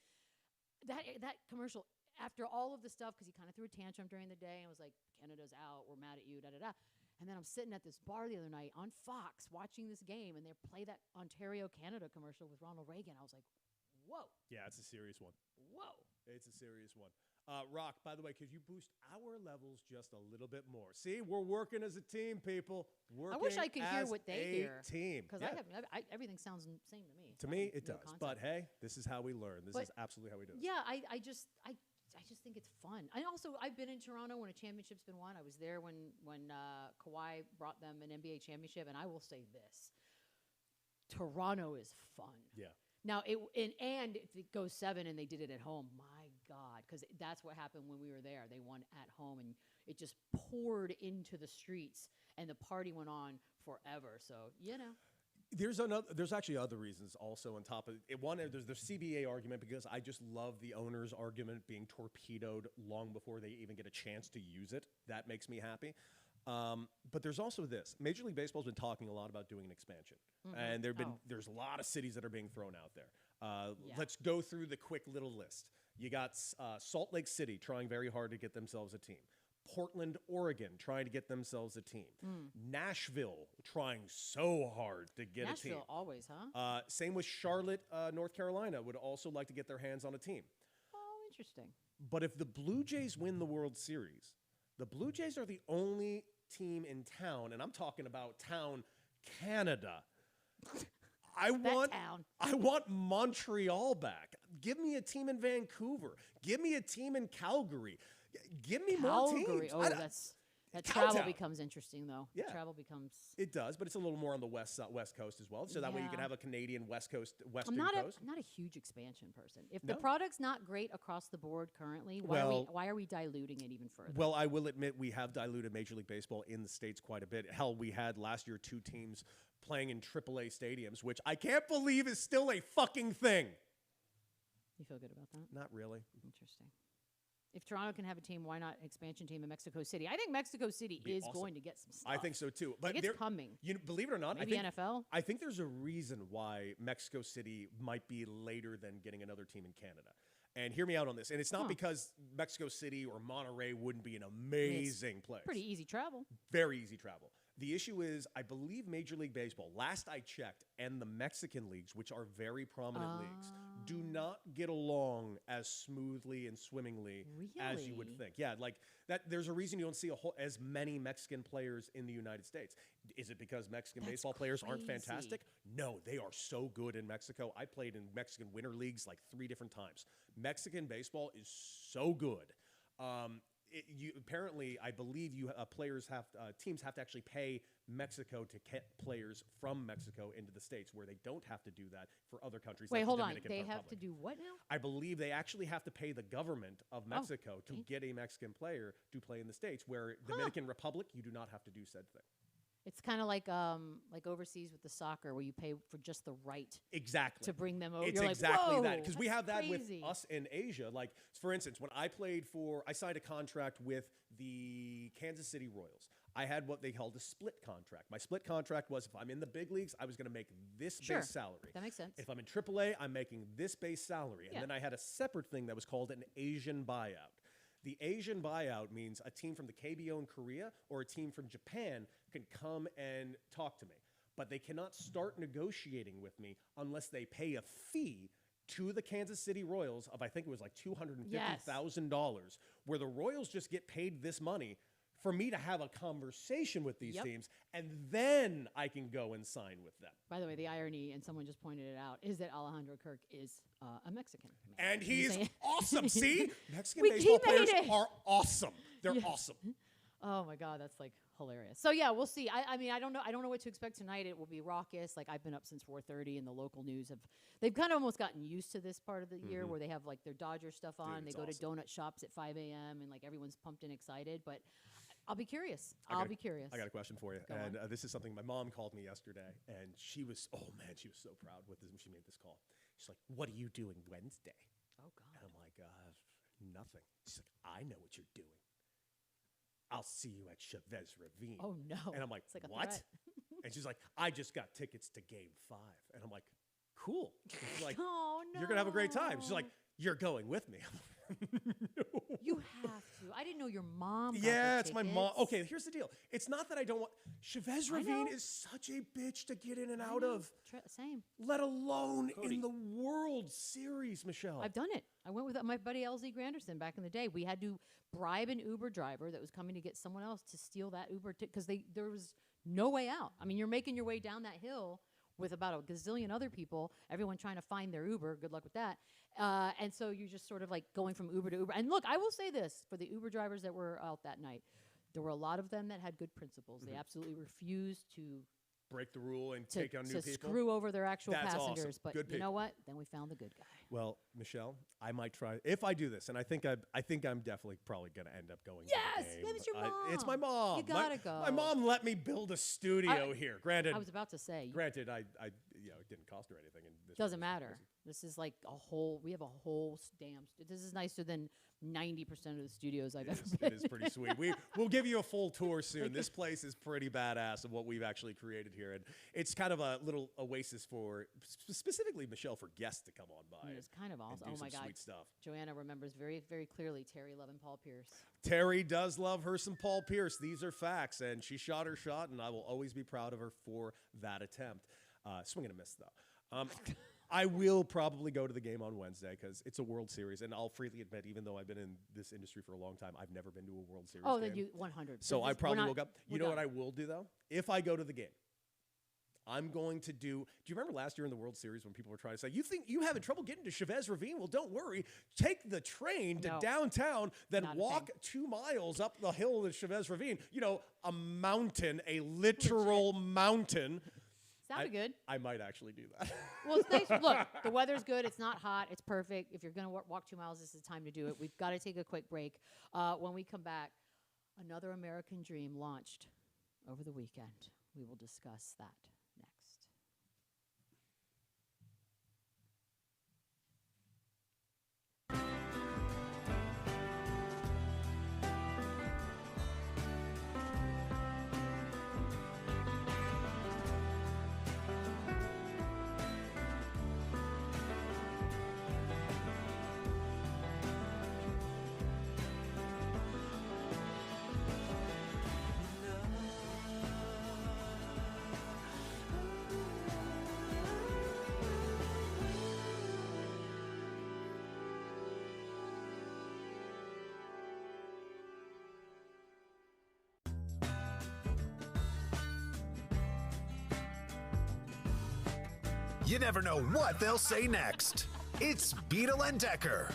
that commercial, after all of the stuff, because he kind of threw a tantrum during the day and was like, Canada's out, we're mad at you, da-da-da. And then I'm sitting at this bar the other night on Fox watching this game, and they play that Ontario, Canada commercial with Ronald Reagan. I was like, whoa, Yeah, it's a serious one. whoa. It's a serious one. Rock, by the way, could you boost our levels just a little bit more? See, we're working as a team, people. I wish I could hear as what they a hear. Team. Because Yeah. everything sounds the same to me. To so me, I it no does. concept. But hey, this is how we learn. This But- is absolutely how we do it. Yeah, I just think it's fun. And also, I've been in Toronto when a championship's been won. I was there when Kawhi brought them an NBA championship, and I will say this: Toronto is fun. Yeah. Now, and if it goes 7 and they did it at home, my God, because that's what happened when we were there. They won at home, and it just poured into the streets, and the party went on forever. So, There's actually other reasons also on top of it. One, there's the CBA argument because I just love the owner's argument being torpedoed long before they even get a chance to use it. That makes me happy. But there's also this. Major League Baseball's been talking a lot about doing an expansion. And there's a lot of cities that are being thrown out there. Let's go through the quick little list. You got Salt Lake City trying very hard to get themselves a team. Portland, Oregon, trying to get themselves a team. Nashville, trying so hard to get a team. Nashville always, huh? Same with Charlotte, North Carolina, would also like to get their hands on a team. Oh, interesting. But if the Blue Jays win the World Series, the Blue Jays are the only team in town, and I'm talking about town Canada. I want Montreal back. Give me a team in Vancouver. Give me a team in Calgary. Give me more Calgary. teams. Oh, that Cowtown. travel becomes interesting, though. Yeah. Travel becomes. It does, but it's a little more on the west coast as well. So that way you can Yeah. have a Canadian western coast. I'm not a huge expansion person. If the No? product's not great across the board currently, why are we diluting it even further? Well, I will admit we have diluted Major League Baseball in the States quite a bit. Hell, we had last year 2 teams playing in AAA stadiums, which I can't believe is still a fucking thing. You feel good about that? Not really. Interesting. If Toronto can have a team, why not an expansion team in Mexico City? I think Mexico City is awesome. going to get some stuff. I think so too. But Like, it's coming. Believe it or not, Maybe I think, NFL? I think there's a reason why Mexico City might be later than getting another team in Canada. And hear me out on this. And it's not because Mexico City or Monterrey wouldn't be an amazing place. Pretty easy travel. Very easy travel. The issue is, I believe Major League Baseball, last I checked, and the Mexican leagues, which are very prominent leagues, do not get along as smoothly and swimmingly as you would Really? think. Yeah, like that. There's a reason you don't see as many Mexican players in the United States. Is it because Mexican That's baseball players aren't crazy. fantastic? No, they are so good in Mexico. I played in Mexican winter leagues like 3 different times. Mexican baseball is so good. Apparently, I believe teams have to actually pay Mexico to get players from Mexico into the States, where they don't have to do that for other countries. Wait, like hold the on. Dominican They have Republic. to do what now? I believe they actually have to pay the government of Mexico to get a Mexican player to play in the States, where Dominican Republic, you do not have to do said thing. It's kind of like overseas with the soccer, where you pay for just the right Exactly. to bring them over. It's You're like, exactly "Whoa, that. Because we that's have that crazy." with us in Asia. Like, for instance, when I signed a contract with the Kansas City Royals. I had what they called a split contract. My split contract was if I'm in the big leagues, I was going to make this Sure. base salary. That makes sense. If I'm in AAA, I'm making this base salary. And Yeah. then I had a separate thing that was called an Asian buyout. The Asian buyout means a team from the KBO in Korea or a team from Japan can come and talk to me. But they cannot start negotiating with me unless they pay a fee to the Kansas City Royals of, I think it was like $250,000, where the Royals just get paid this money for me to have a conversation with these Yep. teams, and then I can go and sign with them. By the way, the irony, and someone just pointed it out, is that Alejandro Kirk is a Mexican man. And Can you he's say it? awesome. See? Mexican He baseball made players it. are awesome. They're awesome. Oh my God, that's like hilarious. So yeah, we'll see. I mean, I don't know what to expect tonight. It will be raucous. Like I've been up since 4:30, and the local news they've kind of almost gotten used to this part of the year where they have like their Dodger stuff on. They it's go awesome. to donut shops at 5 a.m. and like everyone's pumped and excited. But I'll be curious. I'll be curious. I got a question for you. Go and on. this is something my mom called me yesterday, and she was, oh man, she was so proud with this when she made this call. She's like, "What are you doing Wednesday?" Oh God. And I'm like, "Nothing." She's like, "I know what you're doing. I'll see you at Chavez Ravine." Oh no. And I'm like, It's like a "What?" threat. And she's like, "I just got tickets to Game 5." And I'm like, "Cool." And she's like, Oh no. "You're gonna have a great time." She's like, "You're going with me." I'm like, "No." You have to. I didn't know your mom. Got Yeah, the it's my mom. tickets. Okay, here's the deal. It's not that I don't want. Chavez I Ravine know. is such a bitch to get in and I out know. of, Same. let alone Cody. in the World Series, Michelle. I've done it. I went with my buddy LZ Granderson back in the day. We had to bribe an Uber driver that was coming to get someone else to steal that Uber because there was no way out. I mean, you're making your way down that hill with about a gazillion other people, everyone trying to find their Uber. Good luck with that. And so you're just sort of like going from Uber to Uber. And look, I will say this for the Uber drivers that were out that night. There were a lot of them that had good principles. They absolutely refused to Break the rule and take on new to people. screw over their actual That's awesome. passengers. But Good you know people. what? Then we found the good guy. Well, Michelle, I might try if I do this, and I think I'm definitely probably going to end up going. Yes, to the game. it's your It's my mom. mom. You gotta my, go. My mom let me build a studio here. Granted, I was about to say, granted, it didn't cost her anything. And this doesn't was- matter. This is like we have a whole damn. This is nicer than 90% of the studios I've ever been. It is pretty sweet. We'll give you a full tour soon. This place is pretty badass of what we've actually created here, and it's kind of a little oasis for specifically Michelle for guests to come on by. It's kind of and awesome. do Oh my some God. sweet stuff. Joanna remembers very, very clearly Terry Love and Paul Pierce. Terry does love her some Paul Pierce. These are facts, and she shot her shot, and I will always be proud of her for that attempt. Swing and a miss, though. I will probably go to the game on Wednesday because it's a World Series, and I'll freely admit, even though I've been in this industry for a long time, I've never been to a World Series Oh, game. then you 100. So I probably will go. You know what I done. will do, though? If I go to the game, I'm going to do you remember last year in the World Series when people were trying to say, you think you having trouble getting to Chavez Ravine? Well, don't worry. Take the train to No. downtown, then Not a walk thing. 2 miles up the hill of Chavez Ravine. You know, a mountain, a literal mountain. Sounded good. I might actually do that. Well, it's nice. Look, the weather's good. It's not hot. It's perfect. If you're going to walk 2 miles, this is the time to do it. We've got to take a quick break. When we come back, another American dream launched over the weekend. We will discuss that next. You never know what they'll say next. It's Beadle and Decker.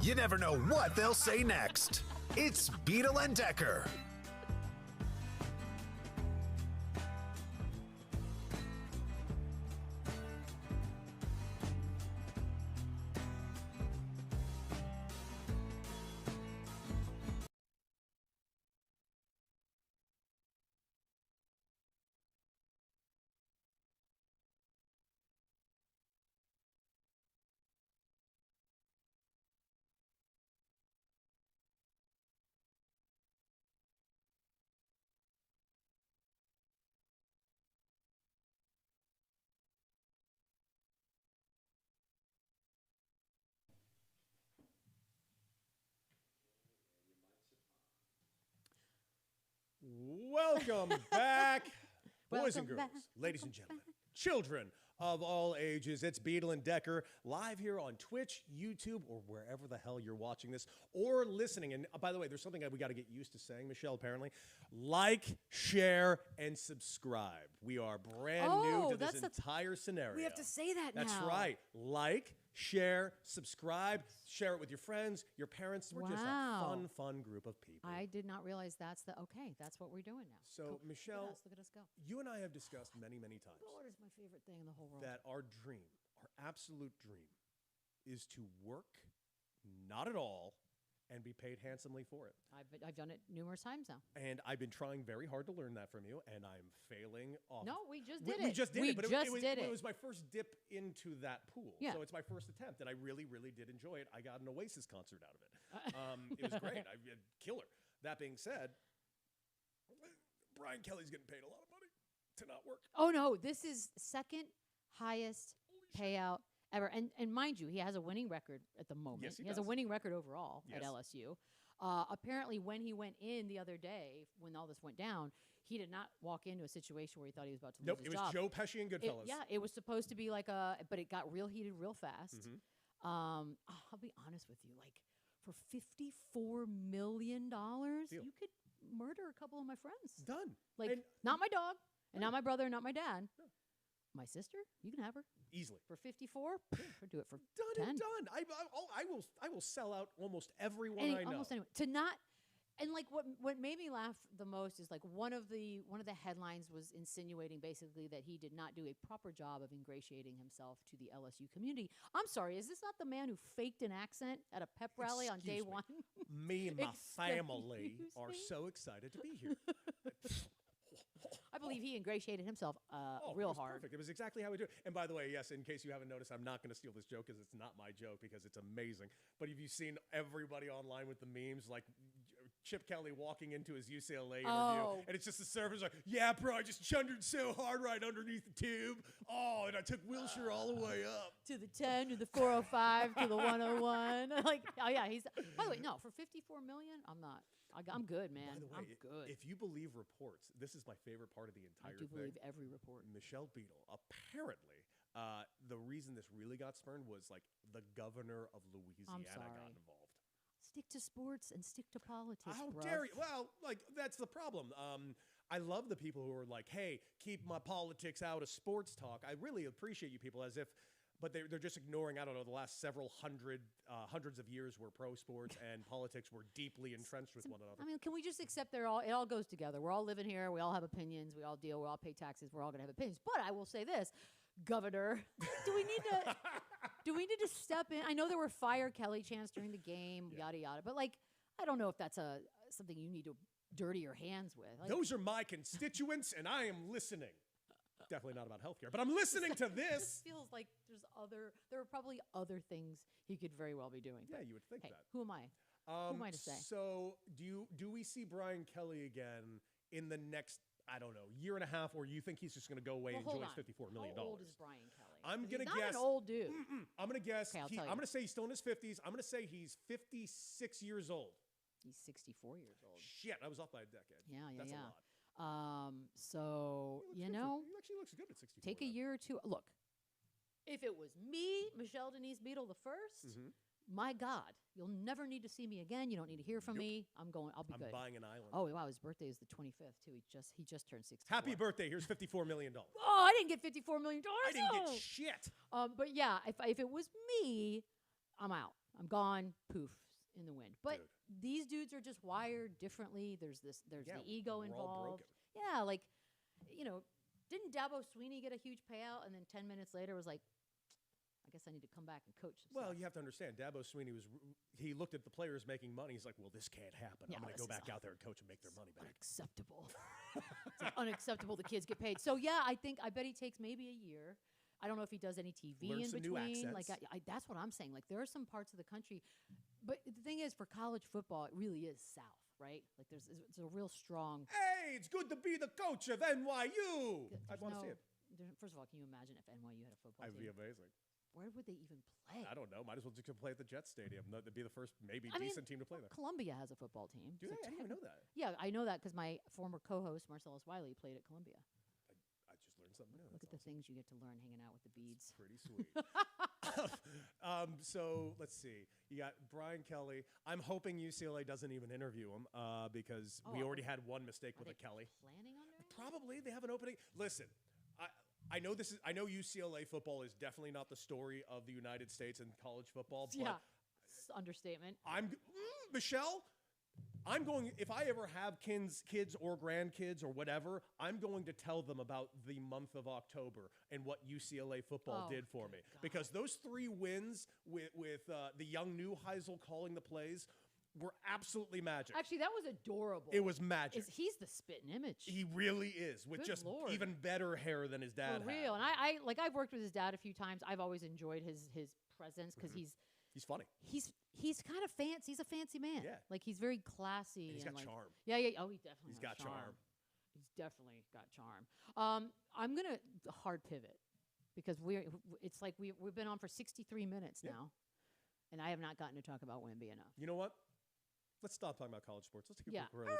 You never know what they'll say next. It's Beadle and Decker. Welcome back, boys and Welcome girls, back. ladies and gentlemen, children of all ages. It's Beadle and Decker live here on Twitch, YouTube, or wherever the hell you're watching this or listening. And by the way, there's something that we got to get used to saying, Michelle, apparently. Like, share, and subscribe. We are brand new to this entire scenario. We have to say that now. That's right. Like, share, subscribe, share it with your friends, your parents. We're just a Wow. fun group of people. I did not realize that's what we're doing now. So, Cool. Michelle, Look at us go. you and I have discussed many times Lord is my favorite thing in the whole world. that our dream, our absolute dream, is to work not at all and be paid handsomely for it. I've done it numerous times now. And I've been trying very hard to learn that from you, and I'm failing off. No, we just did We it. just did We it, but just it was, did it it. was my first dip into that pool. Yeah. So it's my first attempt, and I really did enjoy it. I got an Oasis concert out of it. It was great. Killer. That being said, Brian Kelly's getting paid a lot of money to not work. Oh no, this is second highest payout ever. And mind you, he has a winning record at the moment. Yes, he has a does. winning record overall at Yes. LSU. Apparently, when he went in the other day, when all this went down, he did not walk into a situation where he thought he was about to Nope, lose it his was job. Joe Pesci and Goodfellas. It was supposed to be like but it got real heated real fast. Mm-hmm. I'll be honest with you, like for $54 million, Deal. you could murder a couple of my friends. Done. Like, And not my dog, and not my brother, not my dad. My sister, you can have her easily. for 54. Or do it for Done 10. and done. I will sell out almost everyone I know. Almost anyone. To not, and like what made me laugh the most is like one of the headlines was insinuating basically that he did not do a proper job of ingratiating himself to the LSU community. I'm sorry, is this not the man who faked an accent at a pep rally on day Excuse me. one? Me and my family Excuse are me? so excited to be here. I believe he ingratiated himself Oh, it real was hard. Perfect. It was exactly how we do it. And by the way, yes, in case you haven't noticed, I'm not going to steal this joke because it's not my joke because it's amazing. But have you seen everybody online with the memes like Chip Kelly walking into his UCLA interview Oh. and it's just the servers like, yeah, bro, I just chundered so hard right underneath the tube. Oh, and I took Wilshire all the way up. To the 10, to the 405, to the 101. Like, oh yeah, he's. By the way, no, for 54 million, I'm not. I'm good, man. By the way, I'm good. if you believe reports, this is my favorite part of the I entire do thing. believe every report. Michelle Beadle, apparently, the reason this really got spurned was like the governor of Louisiana got sorry. involved. Stick to sports and stick to politics. How bruv. dare you? Well, like that's the problem. I love the people who are like, "Hey, keep my politics out of sports talk." I really appreciate you people, as if, but they're just ignoring. I don't know, the last several hundreds of years where pro sports and politics were deeply entrenched with one another. I mean, can we just accept it all goes together? We're all living here. We all have opinions. We all deal. We all pay taxes. We're all going to have opinions. But I will say this. governor. Do we need to? Do we need to step in? I know there were fire Kelly chants during the game, yada yada, but like, I don't know if that's something you need to dirty your hands with. Like, Those are my constituents, and I am listening. Definitely not about healthcare, but I'm listening to this. It feels like there are probably other things he could very well be doing. Yeah, but, you would think hey, that. who am I? Who am I to say? So, do we see Brian Kelly again in the next, I don't know, year and a half, or you think he's just going to go away and enjoy his $54 million? How old is Brian Kelly? I'm 'Cause gonna he's guess. not an old dude. I'm going to guess. Okay, I'll tell I'm you. going to say he's still in his 50s. I'm going to say he's 56 years old. He's 64 years old. Shit, I was off by a decade. Yeah. That's a lot. So, He actually looks good at 64. take a though. year or two. Look, if it was me, Michelle Denise Beadle the 1st, my God, you'll never need to see me again. You don't need to hear from me. I'll be good. I'm buying an island. Oh wow, his birthday is the 25th too. He just turned 64. Happy birthday. Here's $54 million. Oh, I didn't get $54 million. I didn't get shit. But yeah, if it was me, I'm out. I'm gone. Poof, in the wind. But Dude. these dudes are just wired differently. There's Yeah, the ego we're all involved. broken. Yeah, like, didn't Dabo Sweeney get a huge payout and then 10 minutes later was like, I guess I need to come back and coach some Well, stuff. you have to understand, Dabo Sweeney he looked at the players making money. He's like, well, this can't happen. Yeah, I'm going to this go is back out there and coach and make their money back. Unacceptable. It's like unacceptable the kids get paid. So yeah, I bet he takes maybe a year. I don't know if he does any TV Learn in some new between. Like accents. that's what I'm saying. Like there are some parts of the country, but the thing is, for college football, it really is South, right? Like it's a real strong. Hey, it's good to be the coach of NYU. I'd there's want to no- see it. First of all, can you imagine if NYU had a football That'd be team? amazing. Where would they even play? I don't know. Might as well just go play at the Jets Stadium. That'd be the first, maybe I mean, decent team to play there. Columbia has a football team. Do so they? I didn't even know that. Yeah, I know that because my former co-host Marcellus Wiley played at Columbia. I just learned something new. Look at the things you get to learn hanging out with the beads. Pretty sweet. So let's see. You got Brian Kelly. I'm hoping UCLA doesn't even interview him because we already had one mistake with Are a they Kelly. planning on doing that? Probably they have an opening. Listen, I know UCLA football is definitely not the story of the United States in college football. But Yeah, it's understatement. Michelle. I'm going, if I ever have kids or grandkids or whatever, I'm going to tell them about the month of October and what UCLA football did for me. Because those 3 wins with the young Neuheisel calling the plays were absolutely magic. Actually, that was adorable. It was magic. He's the spitting image. He really is, with Good just Lord. even better hair than his dad For real. had. And I've worked with his dad a few times. I've always enjoyed his presence because He's funny. he's kind of fancy. He's a fancy man. Yeah. Like he's very classy. And he's got charm. Yeah. Oh, he definitely. He's has got charm. He's definitely got charm. I'm gonna hard pivot because it's like we've been on for 63 minutes now, and I have not gotten to talk about Wemby enough. You know what? Let's stop talking about college sports. Let's take a Yeah. quick break.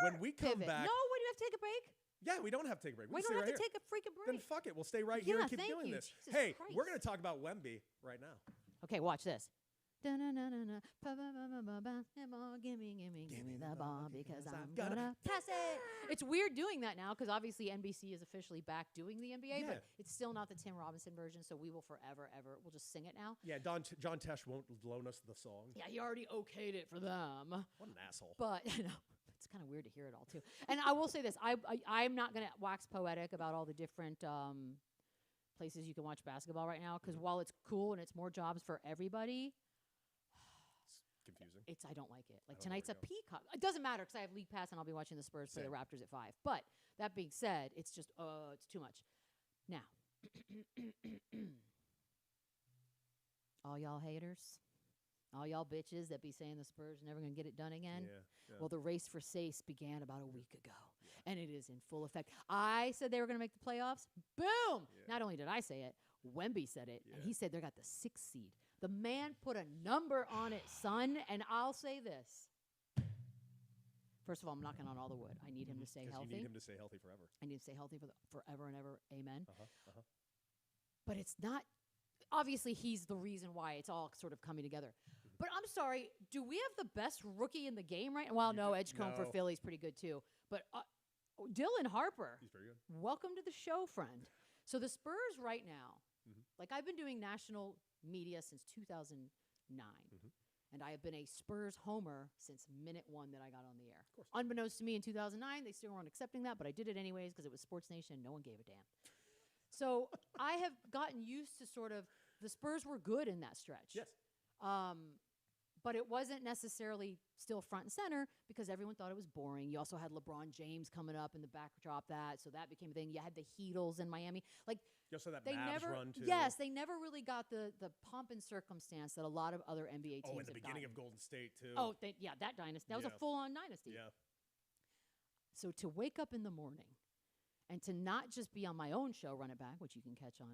When we come Pivot. back, No, what do you have to take a break? yeah, we don't have to take a break. We can don't stay have to right take a freaking here. break. Then fuck it. We'll stay right here Yeah, and keep thank doing you. this. Jesus Hey, Christ. we're going to talk about Wemby right now. Okay, watch this. Da-na-na-na-na, ba-ba-ba-ba-ba, gimme the ball because I'm gonna pass it. It's weird doing that now because obviously NBC is officially back doing the NBA, Yeah. but it's still not the Tim Robinson version, so we will forever, ever, we'll just sing it now. Yeah, John Tesh won't loan us the song. Yeah, he already okayed it for them. What an asshole. But, it's kind of weird to hear it all, too. And I will say this. I'm not going to wax poetic about all the different places you can watch basketball right now because while it's cool and it's more jobs for everybody, Confusing. I don't like it. Like don't know tonight's a where to Peacock. It doesn't matter because I have League Pass and I'll be watching the Spurs play the Same. Raptors at 5. But that being said, it's just it's too much. Now, all y'all haters, all y'all bitches that be saying the Spurs never gonna get it done again. Yeah. Well, the race for Sace began about a week ago, and it is in full effect. I said they were gonna make the playoffs. Boom! Not only did I say it, Wemby said it, and he said they got the 6th seed. The man put a number on it, son, and I'll say this. First of all, I'm knocking on all the wood. I need him to stay 'Cause healthy. you need him to stay healthy forever. I need to stay healthy for forever and ever. Amen. Uh-huh. But it's not. Obviously, he's the reason why it's all sort of coming together. But I'm sorry. Do we have the best rookie in the game right now? Well, no, Edgecombe for No. Philly's pretty good too. But Dylan Harper. He's very good. Welcome to the show, friend. So the Spurs right now, like I've been doing national media since 2009. And I have been a Spurs homer since minute 1 that I got on the air. Of course. Unbeknownst to me in 2009, they still weren't accepting that, but I did it anyways because it was Sports Nation. No one gave a damn. So I have gotten used to sort of the Spurs were good in that stretch. Yes. But it wasn't necessarily still front and center because everyone thought it was boring. You also had LeBron James coming up in the backdrop so that became a thing. You had the Heatles in Miami. Like You also had that they Mavs never, run, too. yes, they never really got the pomp and circumstance that a lot of other NBA teams Oh, in the have beginning gotten. of Golden State, too. Oh, that dynasty. That was a Yeah. full-on dynasty. Yeah. So to wake up in the morning and to not just be on my own show, Run It Back, which you can catch on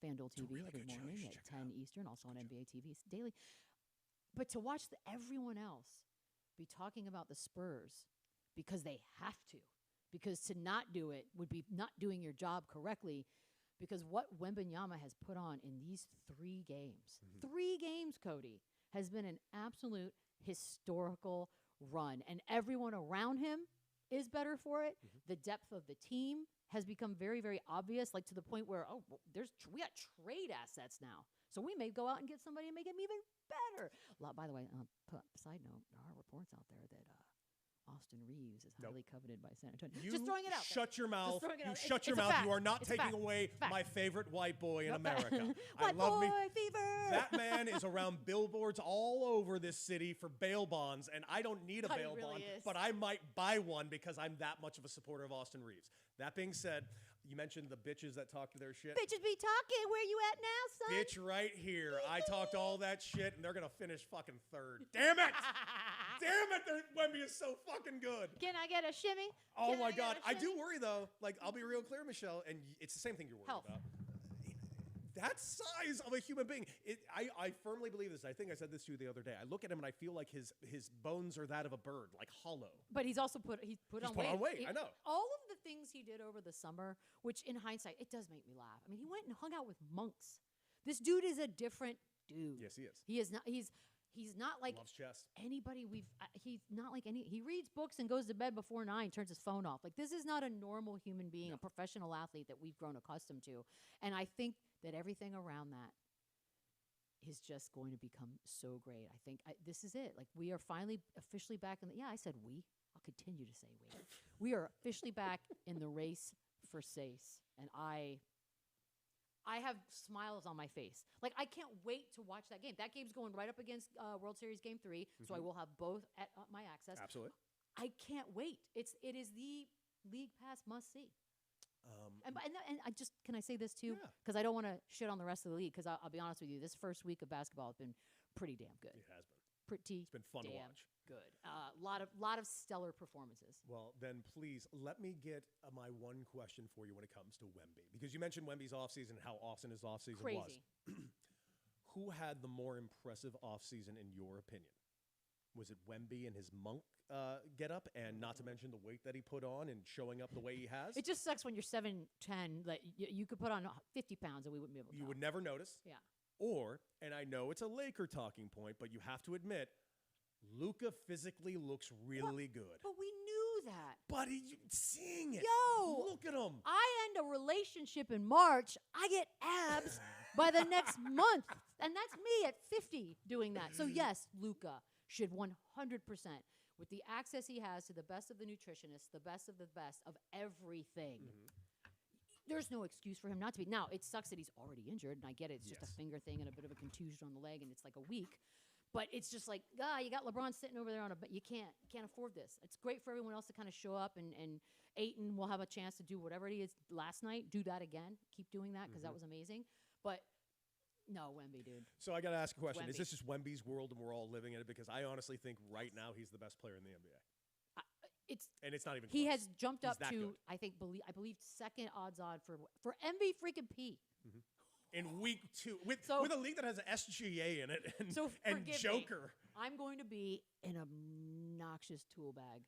FanDuel TV really every good show. You morning should at check it 10 Eastern, also on NBA TV daily. But to watch everyone else be talking about the Spurs because they have to, because to not do it would be not doing your job correctly, because what Wembanyama has put on in these 3 games, 3 games, Cody, has been an absolute historical run. And everyone around him is better for it. The depth of the team has become very, very obvious, like to the point where, we got trade assets now. So we may go out and get somebody and make him even better. By the way, side note, there are reports out there that Austin Reeves is highly coveted by San Antonio. You Just throwing it out. Shut your mouth. throwing it You out. shut It's your a mouth. fact. You are not It's a taking fact. away Fact. my favorite white boy in Nope. America. I White love boy me. fever. That man is around billboards all over this city for bail bonds, and I don't need a But he bail really bond, is. but I might buy one because I'm that much of a supporter of Austin Reeves. That being said, you mentioned the bitches that talk to their shit. Bitches be talking. Where you at now, son? Bitch, right here. I talked all that shit, and they're gonna finish fucking third. Damn it! Damn it! Wemby is so fucking good. Can I get a shimmy? Oh Can my get God. a I do shimmy? worry though. Like, I'll be real clear, Michelle, and it's the same thing you're worried Health. about. That size of a human being. I firmly believe this. I think I said this to you the other day. I look at him and I feel like his bones are that of a bird, like hollow. But he's also put on weight. I know. All of the things he did over the summer, which in hindsight, it does make me laugh. I mean, he went and hung out with monks. This dude is a different dude. Yes, he is. He is not. He's not like Loves chess. anybody he's not like any. He reads books and goes to bed before 9, turns his phone off. Like, this is not a normal human being, a professional athlete that we've grown accustomed to. And I think that everything around that is just going to become so great. I think this is it. Like, we are finally officially back in I said we. I'll continue to say we. We are officially back in the race for Sace. And I have smiles on my face. Like, I can't wait to watch that game. That game's going right up against World Series Game 3, so I will have both at my access. Absolutely. I can't wait. It is the League Pass must-see. And I just, can I say this too? Yeah. Because I don't want to shit on the rest of the league, because I'll be honest with you, this first week of basketball has been pretty damn good. It has been. It's been fun to damn watch. Good. Lot of stellar performances. Well, then please let me get my one question for you when it comes to Wemby. Because you mentioned Wemby's offseason and how awesome his offseason was. Crazy. Who had the more impressive offseason in your opinion? Was it Wemby and his monk get-up, and not to mention the weight that he put on and showing up the way he has? It just sucks when you're 7'10", that you could put on 50 pounds and we wouldn't be able to You tell. would never notice. Yeah. Or, and I know it's a Laker talking point, but you have to admit, Luka physically looks really good. But we knew that. But seeing it. Yo! Look at him. I end a relationship in March, I get abs by the next month. And that's me at 50 doing that. So yes, Luka should 100%, with the access he has to the best of the nutritionists, the best of everything. There's no excuse for him not to be. Now, it sucks that he's already injured, and I get it. It's just a finger thing and a bit of a contusion on the leg, and it's like a week. But it's just like, you got LeBron sitting over there on you can't afford this. It's great for everyone else to kind of show up, and Ayton will have a chance to do whatever he is last night. Do that again. Keep doing that, because that was amazing. But no, Wemby, dude. So I got to ask a question. Is Wemby. this just Wemby's world and we're all living in it? Because I honestly think right now he's the best player in the NBA. And it's not even He close. has jumped He's up that to, good. I believe second odds on for MV freaking P. In week 2, with So- a league that has SGA in it and, So and forgive me. Joker. I'm going to be an obnoxious tool bag.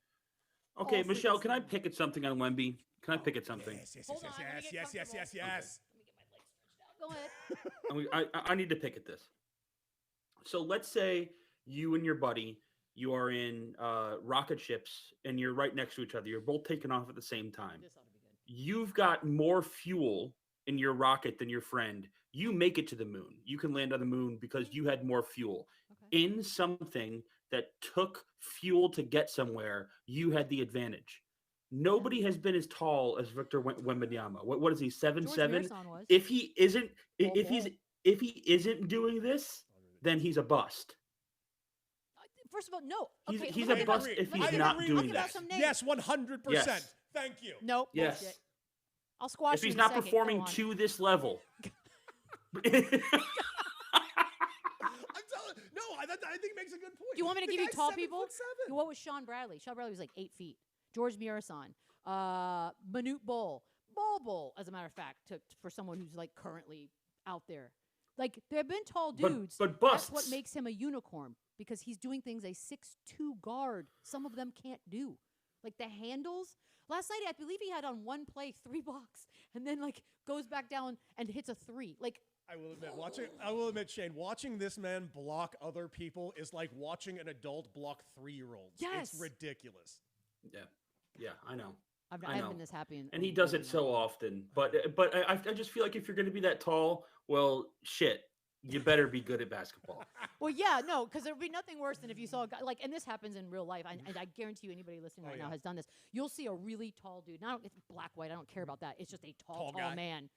Okay, Oh, Michelle, freaking can I Sunday. pick at something on Wemby? Can I pick at something? Yes, Hold on, let me get comfortable. yes. Let me get my legs stretched out. Go ahead. I need to pick at this. So let's say you and your buddy, you are in rocket ships and you're right next to each other. You're both taking off at the same time. This ought to be good. You've got more fuel in your rocket than your friend. You make it to the moon. You can land on the moon because you had more fuel. Okay. In something that took fuel to get somewhere, you had the advantage. Nobody has been as tall as Victor Wembanyama. What is he? 7'7"? Mirasan was. If he isn't, Ball, if he isn't doing this, then he's a bust. First of all, no. He's- Okay, he's let a me give bust out- if let me he's give not out- doing I'll give out that. some names. Yes, 100%. Yes. Thank you. Nope. Yes. Bullshit. I'll squash If you he's in a not second. performing Go on. to this level. I'm telling no, I think he makes a good point. Do you want me to The give you guy's tall 7'7". people? What was Sean Bradley? Sean Bradley was like 8 feet. George Mirasan, Manute Bol, as a matter of fact, for someone who's like currently out there. Like there have been tall dudes. but That's what busts. makes him a unicorn because he's doing things a 6'2" guard. Some of them can't do. Like the handles. Last night, I believe he had on one play 3 blocks and then like goes back down and hits a 3. Like I will admit, Shane, watching this man block other people is like watching an adult block 3-year-olds. Yes. It's ridiculous. Yeah, I know. I I haven't know. been this happy. And he does it so often. But I just feel like if you're going to be that tall, well, shit, you better be good at basketball. Well, yeah, no, because there would be nothing worse than if you saw a guy, like, and this happens in real life, and I guarantee you anybody listening right now has done this. You'll see a really tall dude. Now, it's black, white, I don't care about that. It's just a tall guy. man.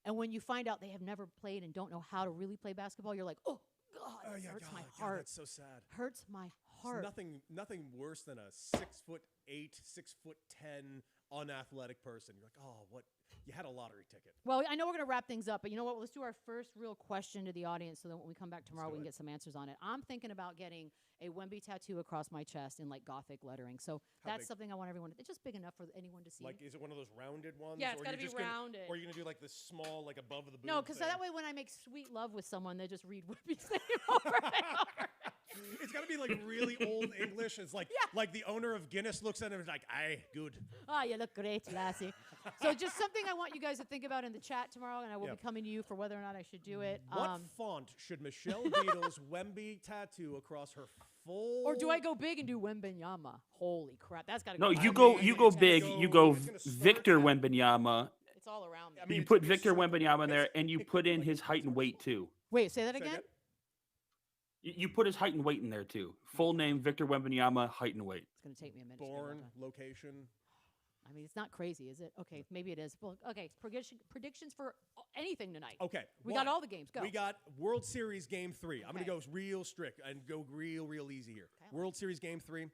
And when you find out they have never played and don't know how to really play basketball, you're like, oh, God, this hurts my heart. That's so sad. Hurts my heart. There's nothing worse than a 6'8", 6'10" unathletic person. You're like, oh, what? You had a lottery ticket. Well, I know we're going to wrap things up, but you know what? Let's do our first real question to the audience so that when we come back tomorrow, we can get some answers on it. I'm thinking about getting a Wemby tattoo across my chest in like Gothic lettering. So that's big? something I want everyone to. It's just big enough for anyone to see. Like, is it one of those rounded ones? Yeah, it's or gotta you're be just gonna- rounded. Or are you going to do like this small, like above the boob No, because thing? that way when I make sweet love with someone, they just read Wemby's name over and over. It's got to be like really old English. It's like like the owner of Guinness looks at him and is like, aye, good. Ah, you look great, lassie. So just something I want you guys to think about in the chat tomorrow, and I will Yeah. be coming to you for whether or not I should do it. What font should Michelle Beadle's Wemby tattoo across her full... Or do I go big and do Wembenyama? Holy crap, that's got to No, go. you I go mean, you go it's big. gonna You go- go it's gonna start Victor at- Wembanyama. It's all around me. I mean, You it's put gonna be Victor circle. Wembanyama in there, It's- and you it put could in be his like height and weight too. Wait, say that Say again? again? You put his height and weight in there too. Full name Victor Wembanyama, height and weight. It's going to take me a minute. to get it all Born, done. location. I mean, it's not crazy, is it? Okay, maybe it is. Well, okay, predictions for anything tonight. Okay. We got all the games. Go. We got World Series Game 3. I'm going Okay. to go real strict and go real easy here. Okay. World Series Game 3.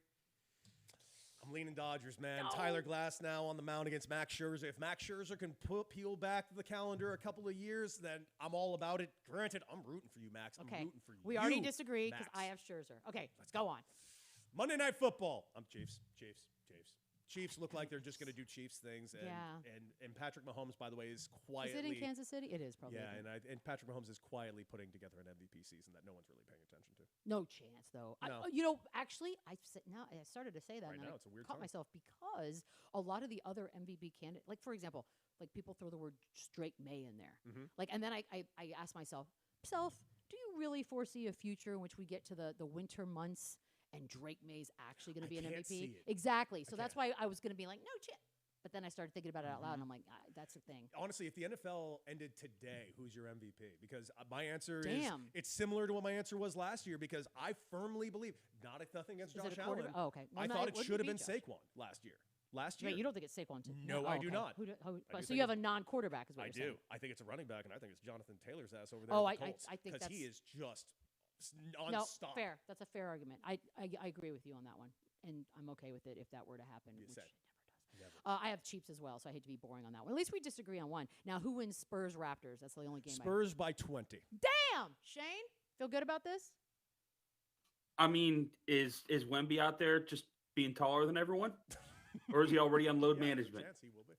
I'm leaning Dodgers, man. No. Tyler Glass now on the mound against Max Scherzer. If Max Scherzer can peel back the calendar a couple of years, then I'm all about it. Granted, I'm rooting for you, Max. I'm Okay. rooting for you. We already disagree because Max. I have Scherzer. Okay, let's go on. Monday Night Football. I'm Chiefs. Chiefs look like they're just going to do Chiefs things. And, Yeah. and Patrick Mahomes, by the way, is quietly... Is it in Kansas City? It is probably. Yeah, isn't it? and Patrick Mahomes is quietly putting together an MVP season that no one's really paying attention to. No chance, though. No. You know, actually, I started to say that, Right and now, I it's a weird caught time. myself because a lot of the other MVP candidates, like for example, like people throw the word Drake May in there, Mhm. like, and then I asked myself, do you really foresee a future in which we get to the winter months and Drake May's actually going to be an can't MVP? see it. Exactly. So that's can't. why I was going to be like, no chance. But then I started thinking about it out loud, and I'm like, that's the thing. Honestly, if the NFL ended today, who's your MVP? Because my answer is Damn. it's similar to what my answer was last year because I firmly believe, nothing against Is Josh it a Allen. quarterback? Oh, okay. Well, I no, thought it it wouldn't should have be been Josh. Saquon last year. Last year. Wait, you don't think it's Saquon? No, I do okay. not. Who do so think you have a it's- non-quarterback, is what I you're do. saying? I think it's a running back, and I think it's Jonathan Taylor's ass over there. Oh, at the I Colts, think because he that's- is just No, nonstop. fair. That's a fair argument. I agree with you on that one, and I'm okay with it if that were to happen, You which said. it never does. I have Chiefs as well, so I hate to be boring on that one. At least we disagree on one. Now, who wins Spurs Raptors? That's the only game. Spurs by 20. Damn, Shane, feel good about this? I mean, is Wemby out there just being taller than everyone, or is he already on load Yeah, there's a management? chance he will be.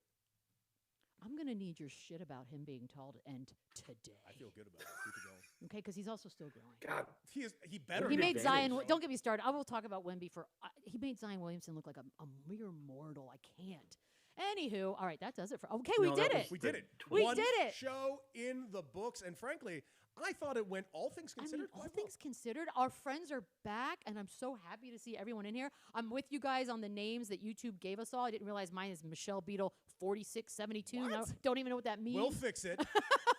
I'm gonna need your shit about him being tall to end today. I feel good about it. Keep it going. Okay, because he's also still growing. God, He better. He An made advantage. Zion. Don't get me started. I will talk about Wemby for. He made Zion Williamson look like a mere mortal. I can't. Anywho, all right, that does it for. Okay, we No, did that it. was We did it. We One did it. show in the books, and frankly, I thought it went all things I mean, considered. all quite things considered, our friends are back, and I'm so happy to see everyone in here. I'm with you guys on the names that YouTube gave us all. I didn't realize mine is Michelle Beadle 4672. What? Now, don't even know what that means. well. We'll fix it.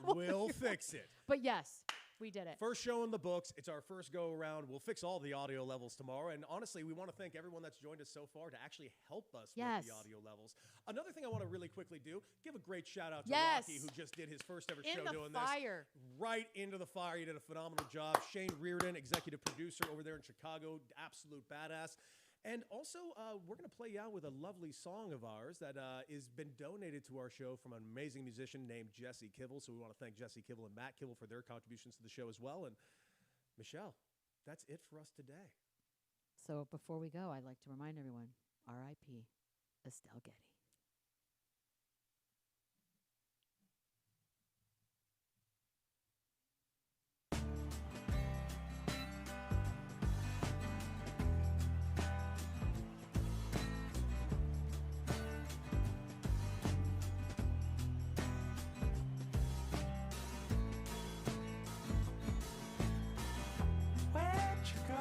We'll fix it. But yes, We did it. First show in the books. It's our first go around. We'll fix all the audio levels tomorrow. And honestly, we want to thank everyone that's joined us so far to actually help us Yes. with the audio levels. Another thing I want to really quickly do, give a great shout out to Yes. Rocky, who just did his first ever In show the doing fire. this. Right into the fire. He did a phenomenal job. Shane Reardon, executive producer over there in Chicago, absolute badass. And also, we're going to play you out with a lovely song of ours that has been donated to our show from an amazing musician named Jesse Kivel. So we want to thank Jesse Kivel and Matt Kivel for their contributions to the show as well. And Michelle, that's it for us today. So before we go, I'd like to remind everyone, R.I.P. Estelle Getty. Where'd you go?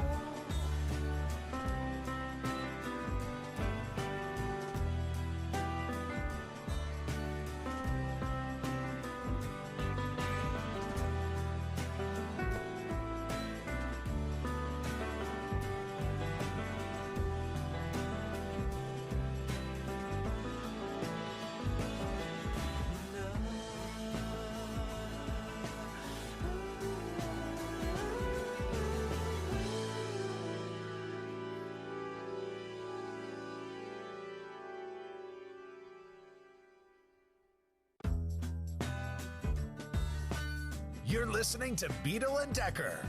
You're listening to Beadle and Decker.